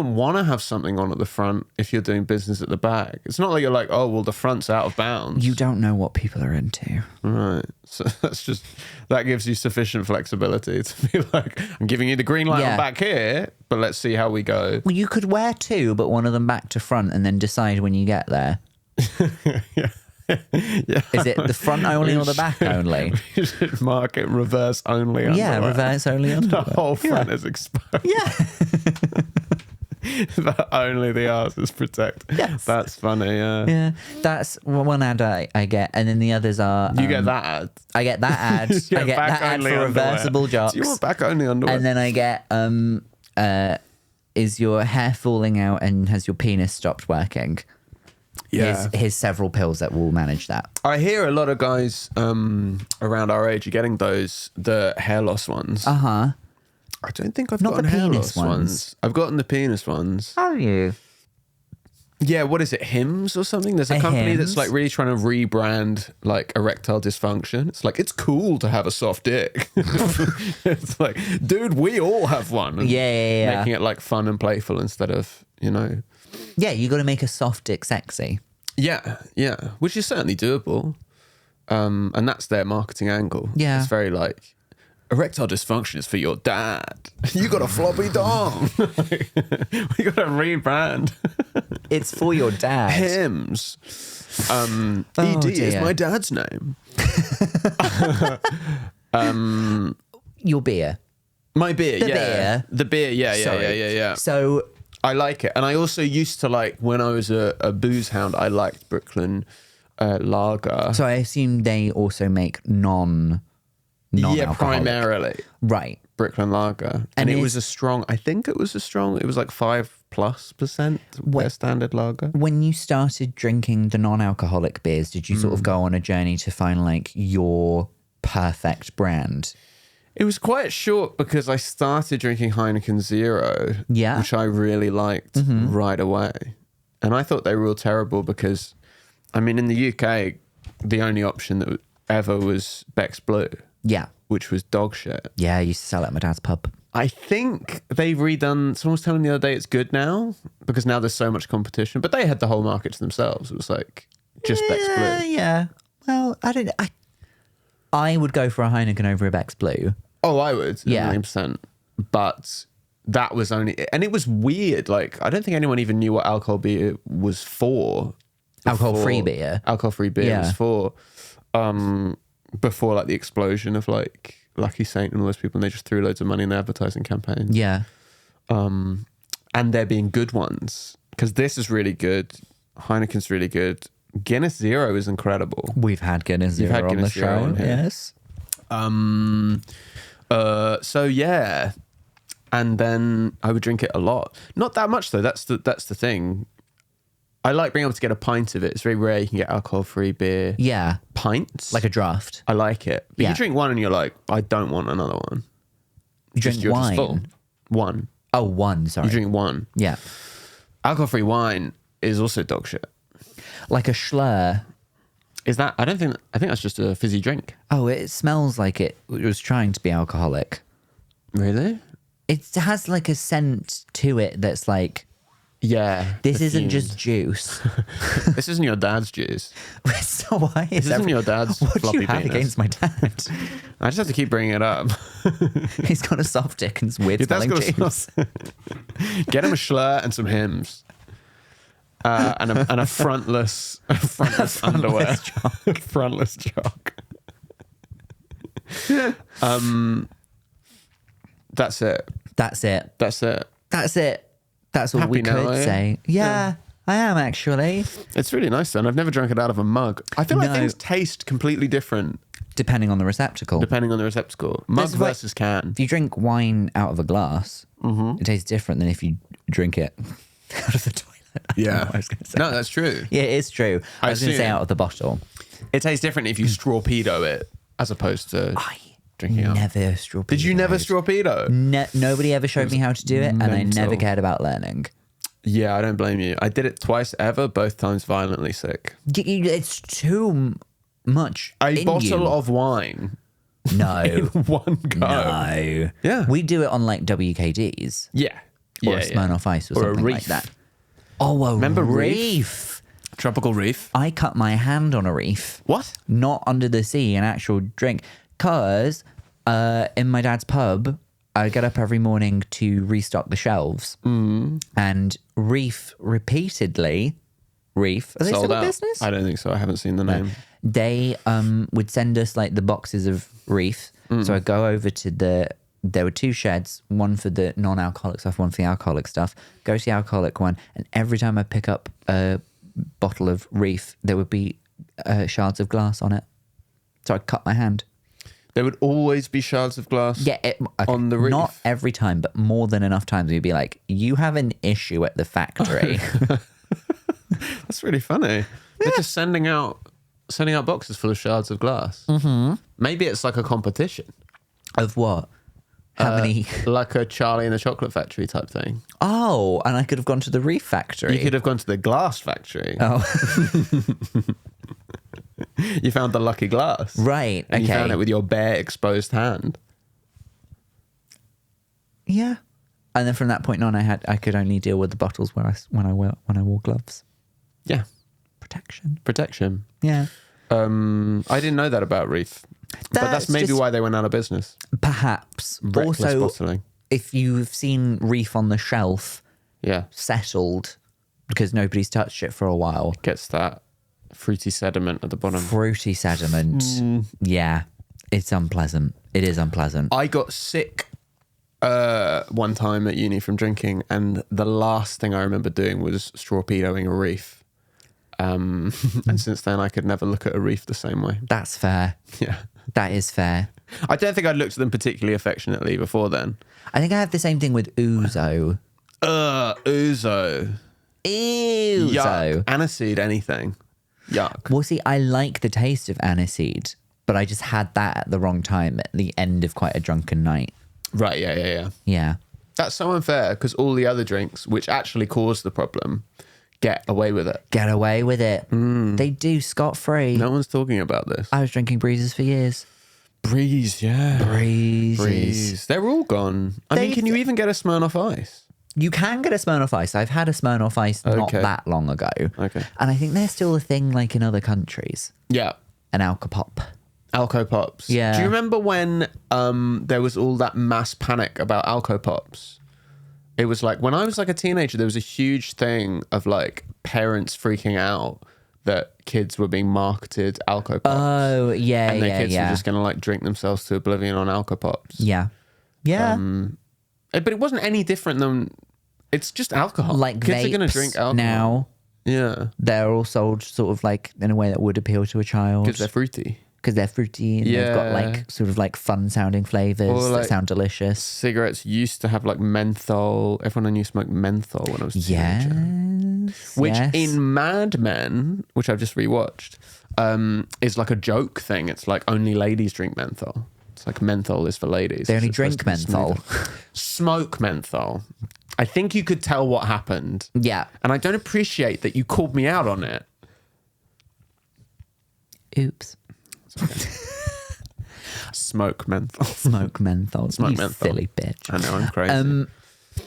Speaker 2: want to have something on at the front if you're doing business at the back. It's not like you're like, oh, well, the front's out of bounds.
Speaker 1: You don't know what people are into.
Speaker 2: Right. So that gives you sufficient flexibility to be like, I'm giving you the green light on back here, but let's see how we go.
Speaker 1: Well, you could wear two, but one of them back to front and then decide when you get there.
Speaker 2: Yeah.
Speaker 1: Is it the front only or the back only?
Speaker 2: You should mark it reverse only underwear.
Speaker 1: Yeah, reverse only underwear.
Speaker 2: The whole front is exposed.
Speaker 1: Yeah.
Speaker 2: But only the arse is protected.
Speaker 1: Yes.
Speaker 2: That's funny, yeah.
Speaker 1: Yeah, that's one ad I get, and then the others are...
Speaker 2: You get that ad?
Speaker 1: I get that ad. I get that ad for reversible jocks.
Speaker 2: Do you want back only underwear?
Speaker 1: And then I get, is your hair falling out and has your penis stopped working?
Speaker 2: Yeah.
Speaker 1: Here's several pills that will manage that.
Speaker 2: I hear a lot of guys around our age are getting the hair loss ones.
Speaker 1: Uh-huh.
Speaker 2: I don't think I've
Speaker 1: Not
Speaker 2: gotten
Speaker 1: the
Speaker 2: hair
Speaker 1: penis
Speaker 2: loss
Speaker 1: ones.
Speaker 2: I've gotten the penis ones.
Speaker 1: Have you?
Speaker 2: Yeah, what is it? Hims or something? There's a company that's like really trying to rebrand like erectile dysfunction. It's like, it's cool to have a soft dick. It's like, dude, we all have one. And
Speaker 1: Yeah.
Speaker 2: making it like fun and playful instead of,
Speaker 1: Yeah, you got to make a soft dick sexy.
Speaker 2: Yeah, which is certainly doable. And that's their marketing angle.
Speaker 1: Yeah.
Speaker 2: It's very like, erectile dysfunction is for your dad. You got a floppy dong. We got to rebrand.
Speaker 1: It's for your dad.
Speaker 2: Hims. ED is my dad's name.
Speaker 1: Your beer.
Speaker 2: My beer,
Speaker 1: beer.
Speaker 2: The beer, yeah.
Speaker 1: So
Speaker 2: I like it. And I also used to like, when I was a booze hound, I liked Brooklyn lager.
Speaker 1: So I assume they also make non-alcoholic.
Speaker 2: Yeah, primarily.
Speaker 1: Right.
Speaker 2: Brooklyn lager. And it was a strong, I think it was like 5+% their standard lager.
Speaker 1: When you started drinking the non-alcoholic beers, did you sort of go on a journey to find like your perfect brand?
Speaker 2: It was quite short because I started drinking Heineken Zero, which I really liked right away. And I thought they were all terrible because, I mean, in the UK, the only option that ever was Beck's Blue.
Speaker 1: Yeah.
Speaker 2: Which was dog shit.
Speaker 1: Yeah, I used to sell it at my dad's pub.
Speaker 2: I think they've redone, someone was telling me the other day it's good now because now there's so much competition. But they had the whole market to themselves. It was like just Beck's Blue.
Speaker 1: Yeah. Well, I would go for a Heineken over a Beck's Blue.
Speaker 2: Oh, I would.
Speaker 1: Yeah.
Speaker 2: 100%. But that was only, and it was weird. Like, I don't think anyone even knew what alcohol beer was for.
Speaker 1: Alcohol-free beer.
Speaker 2: Alcohol-free beer was for. Before like the explosion of like Lucky Saint and all those people, and they just threw loads of money in the advertising campaign.
Speaker 1: Yeah.
Speaker 2: And there being good ones, because this is really good. Heineken's really good. Guinness Zero is incredible.
Speaker 1: We've had Guinness Zero on the show. Yes.
Speaker 2: So yeah, and then I would drink it a lot. Not that much though. That's the thing. I like being able to get a pint of it. It's very rare you can get alcohol-free beer.
Speaker 1: Yeah.
Speaker 2: Pints.
Speaker 1: Like a draft.
Speaker 2: I like it. But you drink one and you're like, I don't want another one.
Speaker 1: You drink
Speaker 2: you're
Speaker 1: wine?
Speaker 2: Just full. One.
Speaker 1: Oh, one, sorry.
Speaker 2: You drink one.
Speaker 1: Yeah.
Speaker 2: Alcohol-free wine is also dog shit.
Speaker 1: Like a Schlur.
Speaker 2: Is that? I think that's just a fizzy drink.
Speaker 1: Oh, it smells like it was trying to be alcoholic.
Speaker 2: Really?
Speaker 1: It has like a scent to it that's like...
Speaker 2: Yeah.
Speaker 1: This isn't just juice.
Speaker 2: This isn't your dad's juice.
Speaker 1: So why is
Speaker 2: this isn't your dad's
Speaker 1: what
Speaker 2: floppy
Speaker 1: do you have
Speaker 2: penis?
Speaker 1: against my dad?
Speaker 2: I just have to keep bringing it up.
Speaker 1: He's got a soft dick and it's weird smelling juice.
Speaker 2: Get him a Schlur and some Hims. and a frontless underwear. Frontless jock. That's it.
Speaker 1: That's it.
Speaker 2: That's it.
Speaker 1: That's it. That's all
Speaker 2: Happy
Speaker 1: we
Speaker 2: now,
Speaker 1: could
Speaker 2: are you?
Speaker 1: say. Yeah, I am actually.
Speaker 2: It's really nice though, and I've never drunk it out of a mug. I feel like
Speaker 1: No.
Speaker 2: things taste completely different
Speaker 1: Depending on the receptacle.
Speaker 2: depending on the receptacle. Mug
Speaker 1: This is like-
Speaker 2: versus can.
Speaker 1: If you drink wine out of a glass, it tastes different than if you drink it out of the toilet. I don't know what I was gonna say.
Speaker 2: No, that's true.
Speaker 1: Yeah, it is true. I was going to say
Speaker 2: assume.
Speaker 1: out of the bottle.
Speaker 2: It tastes different if you strawpedo it as opposed to
Speaker 1: I
Speaker 2: drinking out.
Speaker 1: never strawberry.
Speaker 2: Did you never strawpedo?
Speaker 1: Nobody ever showed me how to do it, and I never
Speaker 2: mental.
Speaker 1: cared about learning.
Speaker 2: Yeah, I don't blame you. I did it twice ever, both times violently sick.
Speaker 1: It's too much.
Speaker 2: A
Speaker 1: in
Speaker 2: bottle
Speaker 1: you.
Speaker 2: of wine
Speaker 1: No.
Speaker 2: in one go.
Speaker 1: No.
Speaker 2: Yeah.
Speaker 1: We do it on like WKDs.
Speaker 2: Yeah.
Speaker 1: Or
Speaker 2: Yeah,
Speaker 1: a Smirnoff Ice or
Speaker 2: Or a
Speaker 1: something like
Speaker 2: Reef.
Speaker 1: that. Oh, a
Speaker 2: Remember Reef?
Speaker 1: reef.
Speaker 2: Tropical Reef.
Speaker 1: I cut my hand on a reef.
Speaker 2: What?
Speaker 1: Not under the sea, an actual drink. Because in my dad's pub, I get up every morning to restock the shelves. And Reef repeatedly, are they
Speaker 2: Sold
Speaker 1: still in
Speaker 2: out.
Speaker 1: business?
Speaker 2: I don't think so. I haven't seen the name.
Speaker 1: They would send us like the boxes of Reef. So I go over to there were two sheds, one for the non-alcoholic stuff, one for the alcoholic stuff. Go to the alcoholic one, and every time I pick up a bottle of Reef, there would be shards of glass on it. So I cut my hand.
Speaker 2: There would always be shards of glass.
Speaker 1: Yeah,
Speaker 2: On the Reef?
Speaker 1: Not every time, but more than enough times. You'd be like, "You have an issue at the factory."
Speaker 2: That's really funny. They're just sending out boxes full of shards of glass. Mm-hmm. Maybe it's like a competition.
Speaker 1: Of what? How many?
Speaker 2: Like a Charlie and the Chocolate Factory type thing.
Speaker 1: Oh, and I could have gone to the Reef factory.
Speaker 2: You could have gone to the glass factory.
Speaker 1: Oh,
Speaker 2: You found the lucky glass.
Speaker 1: right.
Speaker 2: And
Speaker 1: Okay.
Speaker 2: you found it with your bare exposed hand.
Speaker 1: Yeah. And then from that point on, I could only deal with the bottles when I wore gloves.
Speaker 2: Yeah.
Speaker 1: Protection.
Speaker 2: Protection.
Speaker 1: Yeah.
Speaker 2: I didn't know that about Reef. But that's
Speaker 1: That's
Speaker 2: maybe
Speaker 1: just-
Speaker 2: why they went out of business.
Speaker 1: Perhaps.
Speaker 2: Reckless
Speaker 1: Also,
Speaker 2: bottling.
Speaker 1: if you've seen Reef on the shelf
Speaker 2: Yeah.
Speaker 1: settled because nobody's touched it for a while,
Speaker 2: Gets that fruity sediment at the bottom.
Speaker 1: fruity sediment. Yeah. It's unpleasant. It is unpleasant.
Speaker 2: I got sick one time at uni from drinking, and the last thing I remember doing was strawpedoing a Reef. And since then, I could never look at a Reef the same way.
Speaker 1: That's fair.
Speaker 2: Yeah.
Speaker 1: That is fair.
Speaker 2: I don't think I'd looked at them particularly affectionately before then.
Speaker 1: I think I have the same thing with ouzo.
Speaker 2: Ouzo.
Speaker 1: Ouzo.
Speaker 2: Yuck. Aniseed, anything. Yuck.
Speaker 1: Well, see, I like the taste of aniseed, but I just had that at the wrong time at the end of quite a drunken night.
Speaker 2: Right, yeah.
Speaker 1: Yeah.
Speaker 2: That's so unfair because all the other drinks, which actually cause the problem, get away with it.
Speaker 1: Get away with it. They do scot-free.
Speaker 2: No one's talking about this.
Speaker 1: I was drinking breezes for years.
Speaker 2: Breeze, yeah.
Speaker 1: Breezes.
Speaker 2: They're all gone. I mean, can you even get a Smirnoff Ice?
Speaker 1: You can get a Smirnoff Ice. I've had a Smirnoff Ice not
Speaker 2: Okay.
Speaker 1: that long ago.
Speaker 2: Okay.
Speaker 1: And I think they're still a thing like in other countries.
Speaker 2: Yeah.
Speaker 1: An Alcopop.
Speaker 2: Alco Pops.
Speaker 1: Yeah.
Speaker 2: Do you remember when there was all that mass panic about Alco Pops? It was like when I was like a teenager, there was a huge thing of like parents freaking out that kids were being marketed Alco Pops.
Speaker 1: Oh, yeah,
Speaker 2: and their
Speaker 1: yeah,
Speaker 2: kids
Speaker 1: yeah.
Speaker 2: were just going to like drink themselves to oblivion on Alco Pops.
Speaker 1: Yeah. Yeah.
Speaker 2: But it wasn't any different than, it's just alcohol.
Speaker 1: Like
Speaker 2: kids are going to
Speaker 1: vapes
Speaker 2: drink alcohol.
Speaker 1: now.
Speaker 2: Yeah.
Speaker 1: They're all sold sort of like in a way that would appeal to a child.
Speaker 2: Because they're fruity.
Speaker 1: Because they're fruity and they've got
Speaker 2: Yeah.
Speaker 1: like sort of like fun sounding flavors
Speaker 2: Or,
Speaker 1: that
Speaker 2: like,
Speaker 1: sound delicious.
Speaker 2: Cigarettes used to have like menthol. Everyone I knew smoked menthol when I was a teenager.
Speaker 1: Yes.
Speaker 2: Which
Speaker 1: yes.
Speaker 2: in Mad Men, which I've just rewatched, is like a joke thing. It's like only ladies drink menthol. It's like menthol is for ladies.
Speaker 1: They only
Speaker 2: It's supposed
Speaker 1: drink
Speaker 2: to be
Speaker 1: menthol.
Speaker 2: smoother. Smoke menthol. I think you could tell what happened.
Speaker 1: Yeah.
Speaker 2: And I don't appreciate that you called me out on it.
Speaker 1: Oops.
Speaker 2: Smoke menthol.
Speaker 1: Smoke menthol.
Speaker 2: Smoke
Speaker 1: you
Speaker 2: menthol.
Speaker 1: silly bitch.
Speaker 2: I know, I'm crazy.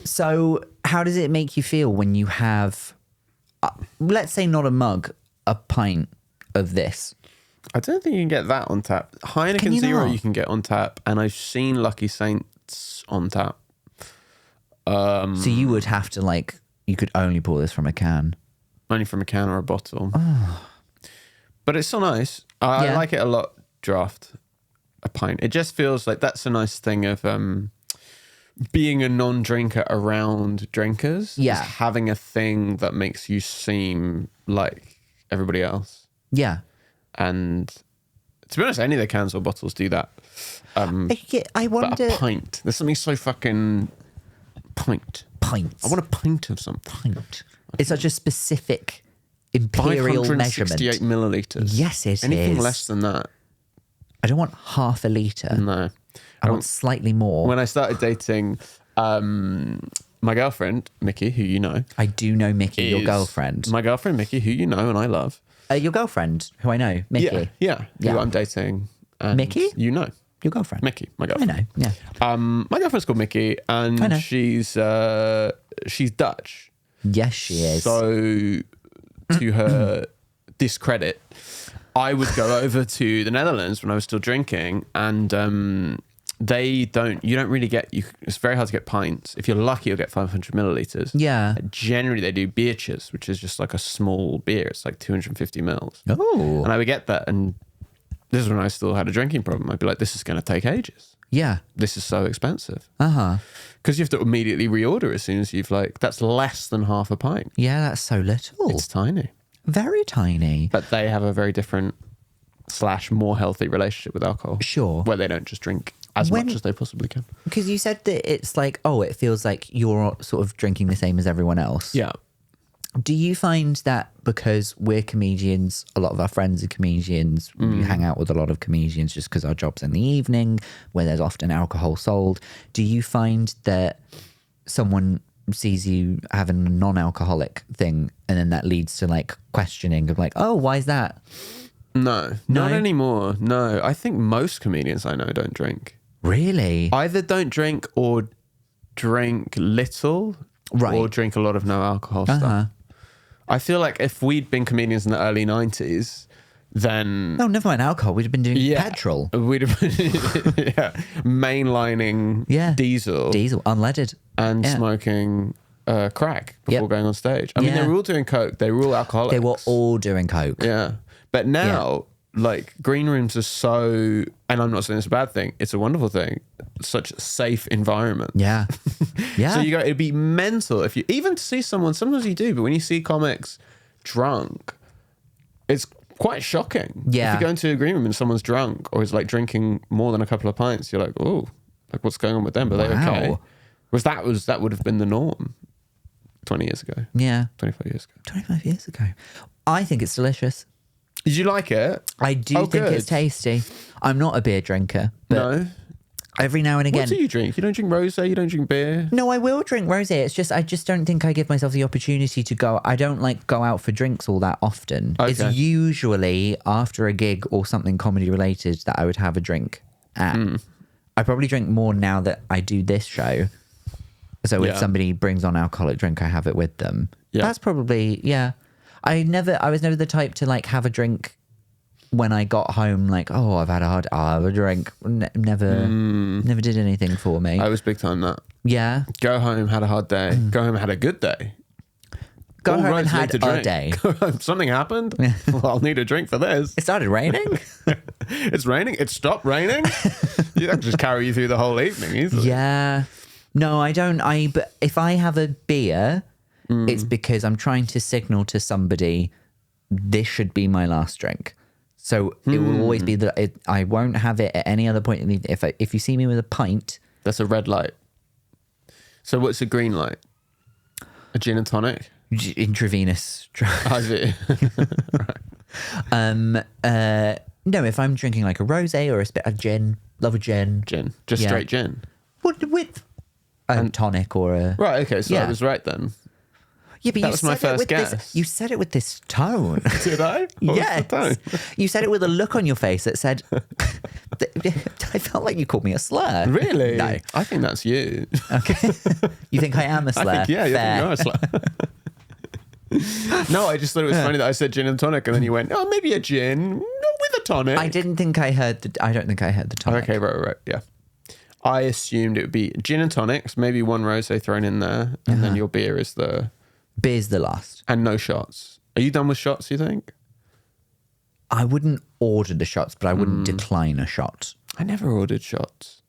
Speaker 1: So, how does it make you feel when you have, let's say, not a mug, a pint of this?
Speaker 2: I don't think you can get that on tap.
Speaker 1: Can
Speaker 2: Heineken
Speaker 1: you
Speaker 2: Zero
Speaker 1: not?
Speaker 2: you can get on tap, and I've seen Lucky Saints on tap.
Speaker 1: So you would have to like, you could only pour this from a can.
Speaker 2: only from a can or a bottle. But it's so nice. I like it a lot. Draft, a pint. It just feels like that's a nice thing of being a non-drinker around drinkers.
Speaker 1: Yeah.
Speaker 2: Is having a thing that makes you seem like everybody else.
Speaker 1: Yeah.
Speaker 2: And to be honest, any of the cans or bottles do that.
Speaker 1: I wonder...
Speaker 2: But a pint. There's something so fucking... Pints. I want a pint of something.
Speaker 1: It's such a specific imperial measurement.
Speaker 2: 568 millilitres.
Speaker 1: Yes, it is.
Speaker 2: Anything less than that.
Speaker 1: I don't want half a litre.
Speaker 2: No.
Speaker 1: I want slightly more.
Speaker 2: When I started dating my girlfriend, Mickey, who you know.
Speaker 1: I do know Mickey, your girlfriend.
Speaker 2: My girlfriend, Mickey, who you know and I love.
Speaker 1: Your girlfriend, who I know, Mickey.
Speaker 2: Yeah. Who I'm dating. And
Speaker 1: Mickey?
Speaker 2: You know.
Speaker 1: Your girlfriend.
Speaker 2: Mickey, my girlfriend.
Speaker 1: I know, yeah.
Speaker 2: My girlfriend's called Mickey, and she's Dutch.
Speaker 1: Yes, she is.
Speaker 2: So, to her discredit, I would go over to the Netherlands when I was still drinking, and you don't really get, it's very hard to get pints. If you're lucky, you'll get 500 millilitres.
Speaker 1: Yeah.
Speaker 2: Generally, they do beertjes, which is just like a small beer. It's like 250 mils.
Speaker 1: Oh.
Speaker 2: And I would get that, and this is when I still had a drinking problem. I'd be like, this is going to take ages.
Speaker 1: Yeah.
Speaker 2: This is so expensive.
Speaker 1: Uh-huh.
Speaker 2: Because you have to immediately reorder as soon as you've that's less than half a pint.
Speaker 1: Yeah, that's so little.
Speaker 2: It's tiny.
Speaker 1: Very tiny.
Speaker 2: But they have a very different / more healthy relationship with alcohol.
Speaker 1: Sure.
Speaker 2: Where they don't just drink as much as they possibly can.
Speaker 1: Because you said that it's like, it feels like you're sort of drinking the same as everyone else.
Speaker 2: Yeah.
Speaker 1: Do you find that because we're comedians, a lot of our friends are comedians, we hang out with a lot of comedians just because our job's in the evening where there's often alcohol sold. Do you find that someone sees you having a non-alcoholic thing and then that leads to like questioning of like, oh, why is that?
Speaker 2: No, not anymore. No, I think most comedians I know don't drink.
Speaker 1: Really?
Speaker 2: Either don't drink or drink little,
Speaker 1: right,
Speaker 2: or drink a lot of no alcohol stuff. I feel like if we'd been comedians in the early 90s, then...
Speaker 1: No, never mind alcohol. We'd have been doing petrol.
Speaker 2: We'd have been mainlining diesel.
Speaker 1: Diesel, unleaded.
Speaker 2: And smoking crack before going on stage. I mean, they were all doing coke. They were all alcoholics.
Speaker 1: They were all doing coke.
Speaker 2: Yeah. But now, like, green rooms are so... And I'm not saying it's a bad thing. It's a wonderful thing. Such a safe environment.
Speaker 1: Yeah. Yeah.
Speaker 2: So it'd be mental if you... Even to see someone, sometimes you do, but when you see comics drunk, it's quite shocking.
Speaker 1: Yeah.
Speaker 2: If you go into a green room and someone's drunk or is, like, drinking more than a couple of pints, you're like, oh, like, what's going on with them? Are they okay? Whereas that would have been the norm 20 years ago.
Speaker 1: Yeah.
Speaker 2: 25 years ago.
Speaker 1: 25 years ago. I think it's delicious.
Speaker 2: Did you like it?
Speaker 1: I do think it's tasty. I'm not a beer drinker. But
Speaker 2: no.
Speaker 1: Every now and again.
Speaker 2: What do you drink? You don't drink rosé? You don't drink beer?
Speaker 1: No, I will drink rosé. It's just, I just don't think I give myself the opportunity to go. I don't like go out for drinks all that often. Okay. It's usually after a gig or something comedy related that I would have a drink at. I probably drink more now that I do this show. So if somebody brings on alcoholic drink, I have it with them. Yeah. That's probably, I was never the type to like have a drink when I got home, like, oh, I've had a hard, I'll have a drink. Never did anything for me.
Speaker 2: I was big time that.
Speaker 1: Yeah.
Speaker 2: Go home, had a hard day. Go home, had a good day.
Speaker 1: Go home and had a day.
Speaker 2: Something happened. Well, I'll need a drink for this.
Speaker 1: It started raining.
Speaker 2: It's raining. It stopped raining. You don't just carry you through the whole evening easily.
Speaker 1: Yeah. No, I don't. But if I have a beer, it's because I'm trying to signal to somebody this should be my last drink. So it will always be that I won't have it at any other point in the evening. If you see me with a pint,
Speaker 2: that's a red light. So what's a green light? A gin and tonic?
Speaker 1: Intravenous.
Speaker 2: Right.
Speaker 1: No, if I'm drinking like a rosé or a bit of gin, love a gin.
Speaker 2: Gin, just straight gin.
Speaker 1: With a tonic or a
Speaker 2: right. Okay, so I was right then.
Speaker 1: Yeah, but
Speaker 2: that was my first guess.
Speaker 1: You said it with this tone.
Speaker 2: Did I?
Speaker 1: Yes. You said it with a look on your face that said, I felt like you called me a slur.
Speaker 2: Really?
Speaker 1: No.
Speaker 2: I think that's you.
Speaker 1: Okay. You think I am a slur?
Speaker 2: I think, you think you're a slur. No, I just thought it was funny that I said gin and tonic and then you went, oh, maybe a gin with a tonic.
Speaker 1: I don't think I heard the tonic.
Speaker 2: Okay, right. Yeah. I assumed it would be gin and tonics, maybe one rosé thrown in there, and then your beer is the...
Speaker 1: Beer's the last.
Speaker 2: And no shots. Are you done with shots, you think?
Speaker 1: I wouldn't order the shots, but I wouldn't decline a shot.
Speaker 2: I never ordered shots.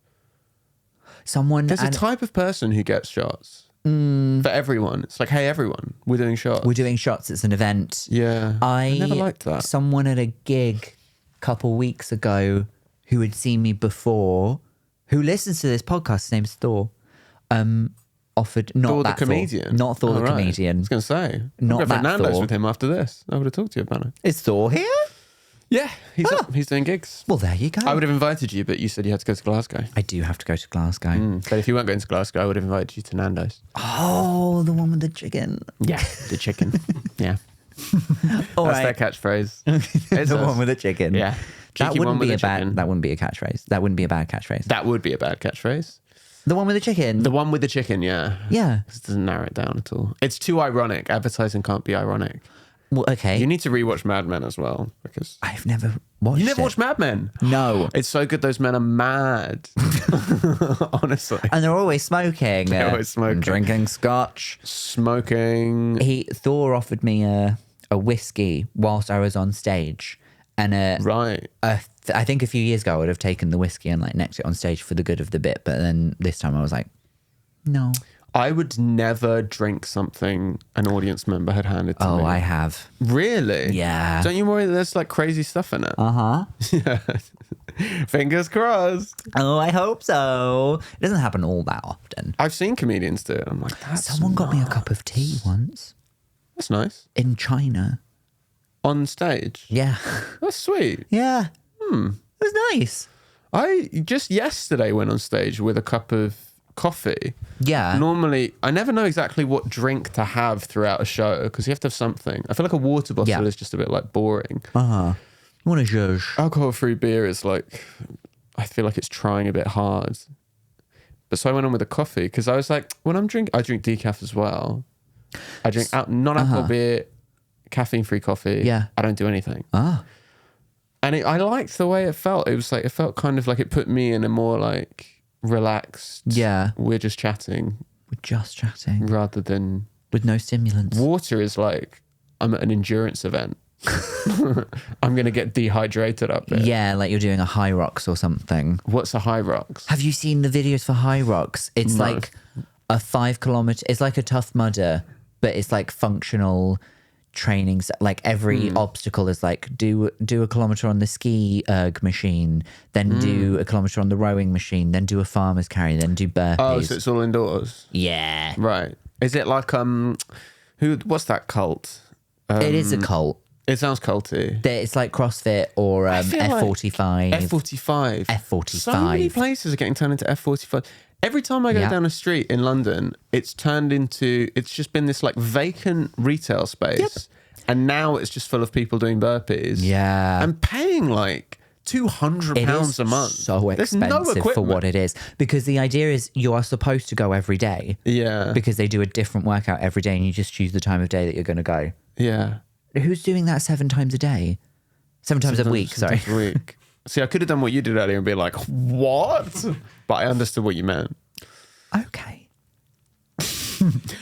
Speaker 1: There's
Speaker 2: a type of person who gets shots. For everyone. It's like, hey, everyone, we're doing shots.
Speaker 1: We're doing shots. It's an event.
Speaker 2: Yeah. I never liked that.
Speaker 1: Someone at a gig a couple weeks ago who had seen me before, who listens to this podcast, his name's Thor, offered, not
Speaker 2: Thor
Speaker 1: that
Speaker 2: the comedian?
Speaker 1: Thor, not Thor the comedian.
Speaker 2: I was going to say.
Speaker 1: Not
Speaker 2: I'll go
Speaker 1: that
Speaker 2: for Nando's
Speaker 1: Thor.
Speaker 2: with him after this. I would have talked to you about it.
Speaker 1: Is Thor here?
Speaker 2: Yeah, he's doing gigs.
Speaker 1: Well, there you go.
Speaker 2: I would have invited you, but you said you had to go to Glasgow.
Speaker 1: I do have to go to Glasgow.
Speaker 2: But if you weren't going to Glasgow, I would have invited you to Nando's.
Speaker 1: Oh, the one with the chicken.
Speaker 2: Yeah, the chicken. Yeah.
Speaker 1: All
Speaker 2: That's
Speaker 1: right.
Speaker 2: their catchphrase.
Speaker 1: The one with the chicken.
Speaker 2: Yeah.
Speaker 1: That
Speaker 2: Cheeky
Speaker 1: wouldn't
Speaker 2: one with
Speaker 1: be
Speaker 2: the chicken.
Speaker 1: that wouldn't be a catchphrase. That wouldn't be a bad catchphrase.
Speaker 2: That would be a bad catchphrase.
Speaker 1: The one with the chicken.
Speaker 2: The one with the chicken, yeah.
Speaker 1: Yeah.
Speaker 2: This doesn't narrow it down at all. It's too ironic. Advertising can't be ironic.
Speaker 1: Well, okay.
Speaker 2: You need to rewatch Mad Men as well, because
Speaker 1: I've never watched
Speaker 2: you never
Speaker 1: it.
Speaker 2: watched Mad Men.
Speaker 1: No.
Speaker 2: It's so good. Those men are mad. Honestly,
Speaker 1: And they're always smoking.
Speaker 2: They're always smoking.
Speaker 1: And drinking scotch.
Speaker 2: smoking.
Speaker 1: Thor offered me a whiskey whilst I was on stage. And
Speaker 2: Right.
Speaker 1: I think a few years ago I would have taken the whiskey and like necked it on stage for the good of the bit. But then this time I was like, no.
Speaker 2: I would never drink something an audience member had handed to me.
Speaker 1: Oh, I have.
Speaker 2: Really?
Speaker 1: Yeah.
Speaker 2: Don't you worry that there's like crazy stuff in it?
Speaker 1: Uh-huh.
Speaker 2: Yeah. Fingers crossed.
Speaker 1: Oh, I hope so. It doesn't happen all that often.
Speaker 2: I've seen comedians do it. I'm like, that's
Speaker 1: Someone got me a cup of tea once
Speaker 2: That's nice.
Speaker 1: in China.
Speaker 2: On stage.
Speaker 1: Yeah.
Speaker 2: That's sweet.
Speaker 1: Yeah. It was nice.
Speaker 2: I just yesterday went on stage with a cup of coffee.
Speaker 1: Yeah.
Speaker 2: Normally, I never know exactly what drink to have throughout a show because you have to have something. I feel like a water bottle is just a bit like boring.
Speaker 1: Uh-huh. You want a zhuzh?
Speaker 2: Alcohol-free beer is like, I feel like it's trying a bit hard. But so I went on with a coffee because I was like, when I drink decaf as well. I drink non-alcohol beer, caffeine-free coffee.
Speaker 1: Yeah.
Speaker 2: I don't do anything.
Speaker 1: Ah.
Speaker 2: And I liked the way it felt. It was like, it felt kind of like it put me in a more like relaxed.
Speaker 1: Yeah.
Speaker 2: We're just chatting
Speaker 1: We're just chatting.
Speaker 2: rather than
Speaker 1: With no stimulants.
Speaker 2: water is like, I'm at an endurance event. I'm going to get dehydrated up there.
Speaker 1: Yeah, like you're doing a high rocks or something.
Speaker 2: What's a high rocks?
Speaker 1: Have you seen the videos for high rocks? It's
Speaker 2: No.
Speaker 1: like a 5 kilometer. It's like a Tough Mudder, but it's like functional training. Like every obstacle is like do a kilometer on the ski erg machine, then do a kilometer on the rowing machine, then do a farmer's carry, then do burpees.
Speaker 2: Oh, so it's all indoors.
Speaker 1: Yeah,
Speaker 2: Right. Is it like what's that cult?
Speaker 1: it is a cult.
Speaker 2: It sounds culty.
Speaker 1: It's like CrossFit or
Speaker 2: feel like
Speaker 1: F45.
Speaker 2: F45.
Speaker 1: F45.
Speaker 2: So many places are getting turned into F45. Every time I go down a street in London, it's just been this like vacant retail space.
Speaker 1: Yep.
Speaker 2: And now it's just full of people doing burpees.
Speaker 1: Yeah.
Speaker 2: And paying like £200 a month.
Speaker 1: So
Speaker 2: There's no
Speaker 1: expensive for
Speaker 2: equipment.
Speaker 1: what it is. Because the idea is you are supposed to go every day.
Speaker 2: Yeah.
Speaker 1: Because they do a different workout every day and you just choose the time of day that you're going to go.
Speaker 2: Yeah.
Speaker 1: Who's doing that 7 times a day? 7 times a week, sorry.
Speaker 2: Sometimes a week. See, I could have done what you did earlier and be like, what? But I understood what you meant.
Speaker 1: Okay.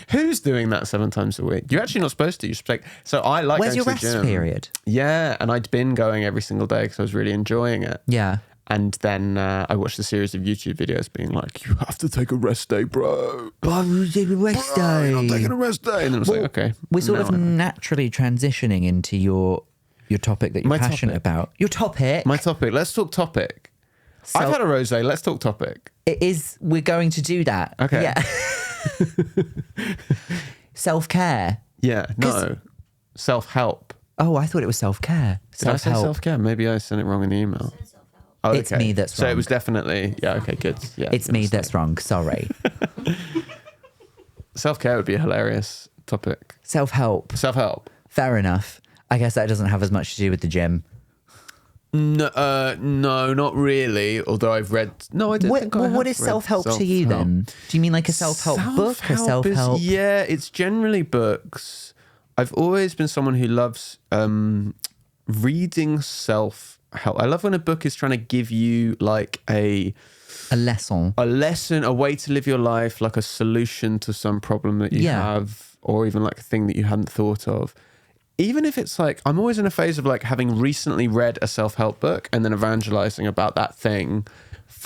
Speaker 2: Who's doing that 7 times a week? You're actually not supposed to. You're supposed to. So I like
Speaker 1: Where's
Speaker 2: going
Speaker 1: your
Speaker 2: to the
Speaker 1: rest
Speaker 2: gym.
Speaker 1: period?
Speaker 2: Yeah, and I'd been going every single day because I was really enjoying it.
Speaker 1: Yeah.
Speaker 2: And then I watched a series of YouTube videos being like, you have to take a rest day, bro.
Speaker 1: Oh, you did a rest
Speaker 2: Bro, you're
Speaker 1: day.
Speaker 2: not taking a rest day. And then I was like, okay.
Speaker 1: We're sort
Speaker 2: now
Speaker 1: of
Speaker 2: I am.
Speaker 1: naturally transitioning into your topic that you're
Speaker 2: My
Speaker 1: passionate
Speaker 2: topic.
Speaker 1: about. Your topic.
Speaker 2: My topic. Let's talk topic.
Speaker 1: So-
Speaker 2: I've had a rosé. Let's talk topic.
Speaker 1: It is. We're going to do that.
Speaker 2: Okay.
Speaker 1: Yeah. Self-care.
Speaker 2: Yeah, no. Self-help.
Speaker 1: Oh, I thought it was self-care.
Speaker 2: Did I say
Speaker 1: Self-help.
Speaker 2: self-care? Maybe I sent it wrong in the email. Oh,
Speaker 1: It's me that's
Speaker 2: So it
Speaker 1: wrong.
Speaker 2: was definitely, yeah, okay, good. Yeah,
Speaker 1: It's me that's wrong. Sorry.
Speaker 2: Self-care would be a hilarious topic.
Speaker 1: Self-help.
Speaker 2: Self-help.
Speaker 1: Fair enough. I guess that doesn't have as much to do with the gym.
Speaker 2: No, not really. Although I've read. No, I didn't think I have
Speaker 1: what is
Speaker 2: read
Speaker 1: self-help to you
Speaker 2: self-help.
Speaker 1: then? Do you mean like a self-help book or
Speaker 2: Self-help is-
Speaker 1: self-help?
Speaker 2: Yeah, it's generally books. I've always been someone who loves reading self-help. I love when a book is trying to give you like
Speaker 1: A lesson.
Speaker 2: a lesson, a way to live your life, like a solution to some problem that you
Speaker 1: Yeah.
Speaker 2: have, or even like a thing that you hadn't thought of. even if it's like, I'm always in a phase of like having recently read a self-help book and then evangelizing about that thing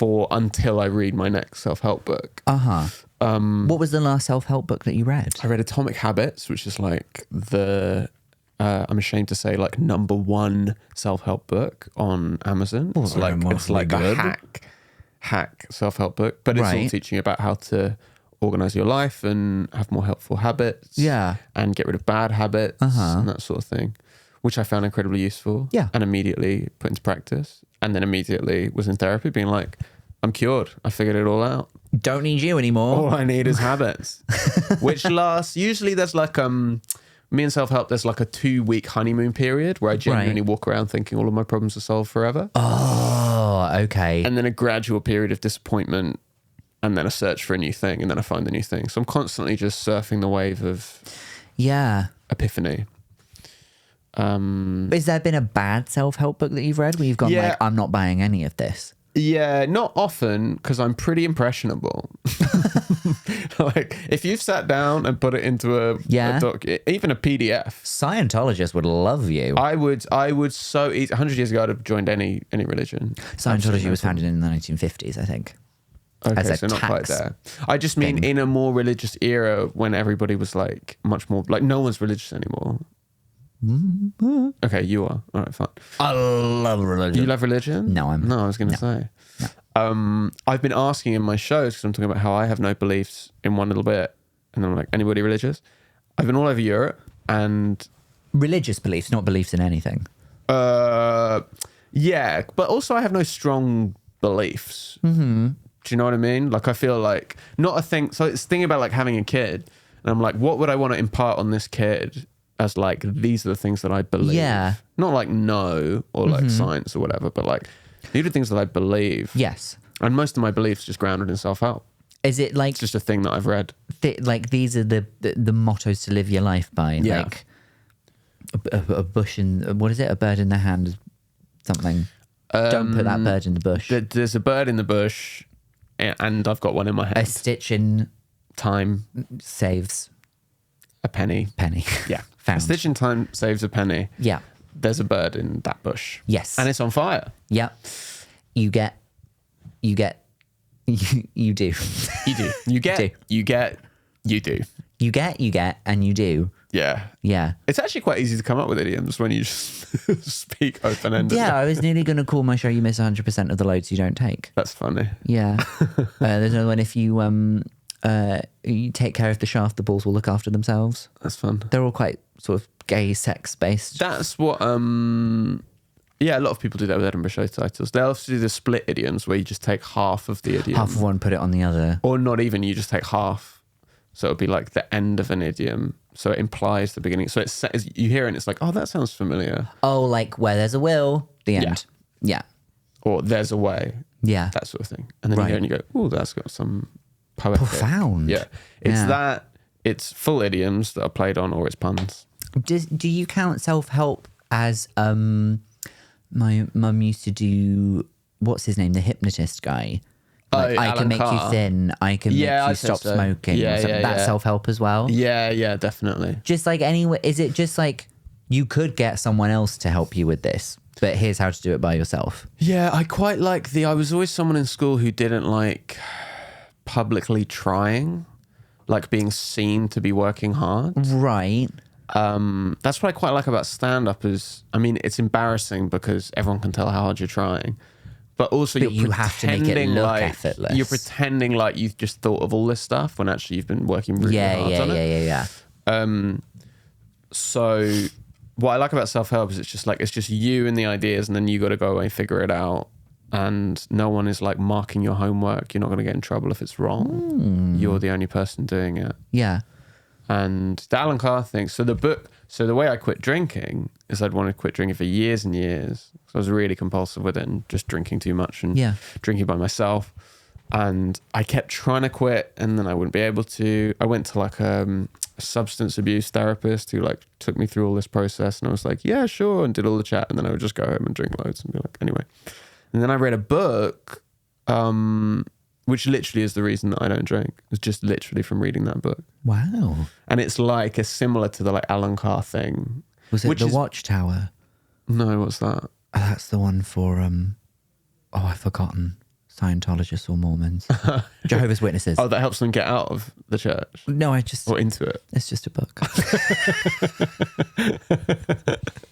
Speaker 2: until I read my next self-help book.
Speaker 1: What was the last self-help book that you read?
Speaker 2: I read Atomic Habits, which is like I'm ashamed to say, like number one self-help book on Amazon. It's like a hack self-help book, but it's all teaching about how to organize your life and have more helpful habits.
Speaker 1: Yeah.
Speaker 2: And get rid of bad habits and that sort of thing, which I found incredibly useful.
Speaker 1: Yeah.
Speaker 2: And immediately put into practice. And then immediately was in therapy being like, I'm cured. I figured it all out.
Speaker 1: Don't need you anymore.
Speaker 2: All I need is habits, which lasts, usually there's like, me and self-help, there's like a 2-week honeymoon period where I genuinely walk around thinking all of my problems are solved forever.
Speaker 1: Oh, okay.
Speaker 2: And then a gradual period of disappointment and then a search for a new thing and then I find a new thing. So I'm constantly just surfing the wave of epiphany.
Speaker 1: Has there been a bad self-help book that you've read where you've gone like, I'm not buying any of this?
Speaker 2: Yeah, not often because I'm pretty impressionable. Like if you've sat down and put it into a doc, even a PDF.
Speaker 1: Scientologists would love you.
Speaker 2: I would so easy. 100 years ago, I'd have joined any religion.
Speaker 1: Scientology was founded in the 1950s, I think.
Speaker 2: Okay, so not quite there. I just mean in a more religious era when everybody was like much more like no one's religious anymore. Okay, you are. All right, fine.
Speaker 1: I love religion.
Speaker 2: You love religion?
Speaker 1: No, I
Speaker 2: was going to say. No. I've been asking in my shows because I'm talking about how I have no beliefs in one little bit, and I'm like, anybody religious? I've been all over Europe and
Speaker 1: religious beliefs, not beliefs in anything.
Speaker 2: Yeah, but also I have no strong beliefs. Mm-hmm. Do you know what I mean? Like I feel like not a thing. So it's thinking about like having a kid, and I'm like, what would I want to impart on this kid? As like, these are the things that I believe. Yeah. Not like no or like science or whatever, but like, these are things that I believe.
Speaker 1: Yes.
Speaker 2: And most of my beliefs just grounded in self-help.
Speaker 1: Is it like...
Speaker 2: It's just a thing that I've read.
Speaker 1: Like, these are the mottos to live your life by. Yeah. Like, a bush in... What is it? A bird in the hand. Something. Don't put that bird in the bush.
Speaker 2: There's a bird in the bush and I've got one in my hand.
Speaker 1: A stitch in...
Speaker 2: Time.
Speaker 1: Saves...
Speaker 2: A penny. Yeah.
Speaker 1: Found.
Speaker 2: A stitch in time saves a penny.
Speaker 1: Yeah.
Speaker 2: There's a bird in that bush.
Speaker 1: Yes.
Speaker 2: And it's on fire.
Speaker 1: Yeah. You do.
Speaker 2: You do. You do.
Speaker 1: And you do.
Speaker 2: Yeah.
Speaker 1: Yeah.
Speaker 2: It's actually quite easy to come up with idioms when you just speak open-ended.
Speaker 1: Yeah, I was nearly going to call my show You Miss 100% of the Loads You Don't Take.
Speaker 2: That's funny.
Speaker 1: Yeah. There's another one, if you take care of the shaft, the balls will look after themselves.
Speaker 2: That's fun.
Speaker 1: They're all quite sort of gay, sex-based.
Speaker 2: That's what, yeah, a lot of people do that with Edinburgh show titles. They also do the split idioms where you just take half of the idiom.
Speaker 1: Half of one, put it on the other.
Speaker 2: Or not even, you just take half. So it would be like the end of an idiom. So it implies the beginning. So you hear it and it's like, oh, that sounds familiar.
Speaker 1: Oh, like where there's a will, the end. Yeah.
Speaker 2: Or there's a way.
Speaker 1: Yeah.
Speaker 2: That sort of thing. And then you hear it and you go, oh, that's got some poetic.
Speaker 1: Profound.
Speaker 2: Yeah. It's full idioms that are played on or it's puns.
Speaker 1: Do you count self-help as, my mum used to do, what's his name, the hypnotist guy? Like, I can make you thin. I can make you stop smoking. That's self-help as well.
Speaker 2: Yeah, definitely.
Speaker 1: Just like anyway, is it just like you could get someone else to help you with this, but here's how to do it by yourself?
Speaker 2: Yeah, I quite like I was always someone in school who didn't like publicly trying, like being seen to be working hard.
Speaker 1: Right.
Speaker 2: That's what I quite like about stand-up is, I mean, it's embarrassing because everyone can tell how hard you're trying. But also you have to make it look effortless. You're pretending like you've just thought of all this stuff when actually you've been working really hard on it.
Speaker 1: Yeah.
Speaker 2: So what I like about self-help is it's just you and the ideas and then you got to go away and figure it out. And no one is like marking your homework. You're not going to get in trouble if it's wrong. You're the only person doing it.
Speaker 1: Yeah.
Speaker 2: And the Alan Carr thing. So the way I quit drinking is I'd wanted to quit drinking for years and years. So I was really compulsive with it and just drinking too much and drinking by myself. And I kept trying to quit and then I wouldn't be able to. I went to like a substance abuse therapist who like took me through all this process and I was like, yeah, sure. And did all the chat. And then I would just go home and drink loads and be like, anyway. And then I read a book, which literally is the reason that I don't drink. It's just literally from reading that book.
Speaker 1: Wow.
Speaker 2: And it's like similar to the like Alan Carr thing.
Speaker 1: Was it The Watchtower?
Speaker 2: No, what's that?
Speaker 1: Oh, that's the one for I've forgotten. Scientologists or Mormons. Jehovah's Witnesses.
Speaker 2: Oh, that helps them get out of the church?
Speaker 1: No,
Speaker 2: Or into it?
Speaker 1: It's just a book.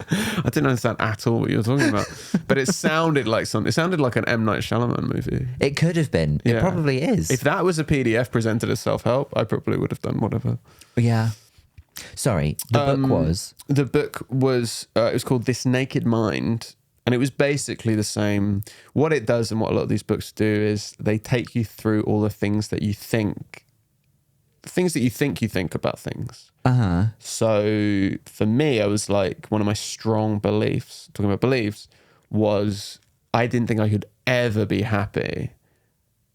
Speaker 2: I didn't understand at all what you were talking about. But it sounded like something. It sounded like an M. Night Shyamalan movie.
Speaker 1: It could have been. Yeah. It probably is.
Speaker 2: If that was a PDF presented as self-help, I probably would have done whatever.
Speaker 1: Yeah. Sorry, the book was?
Speaker 2: The book was, it was called This Naked Mind. And it was basically the same. What it does and what a lot of these books do is they take you through all the things that you think you think about things.
Speaker 1: Uh-huh.
Speaker 2: So for me, I was like, one of my strong beliefs, talking about beliefs, was I didn't think I could ever be happy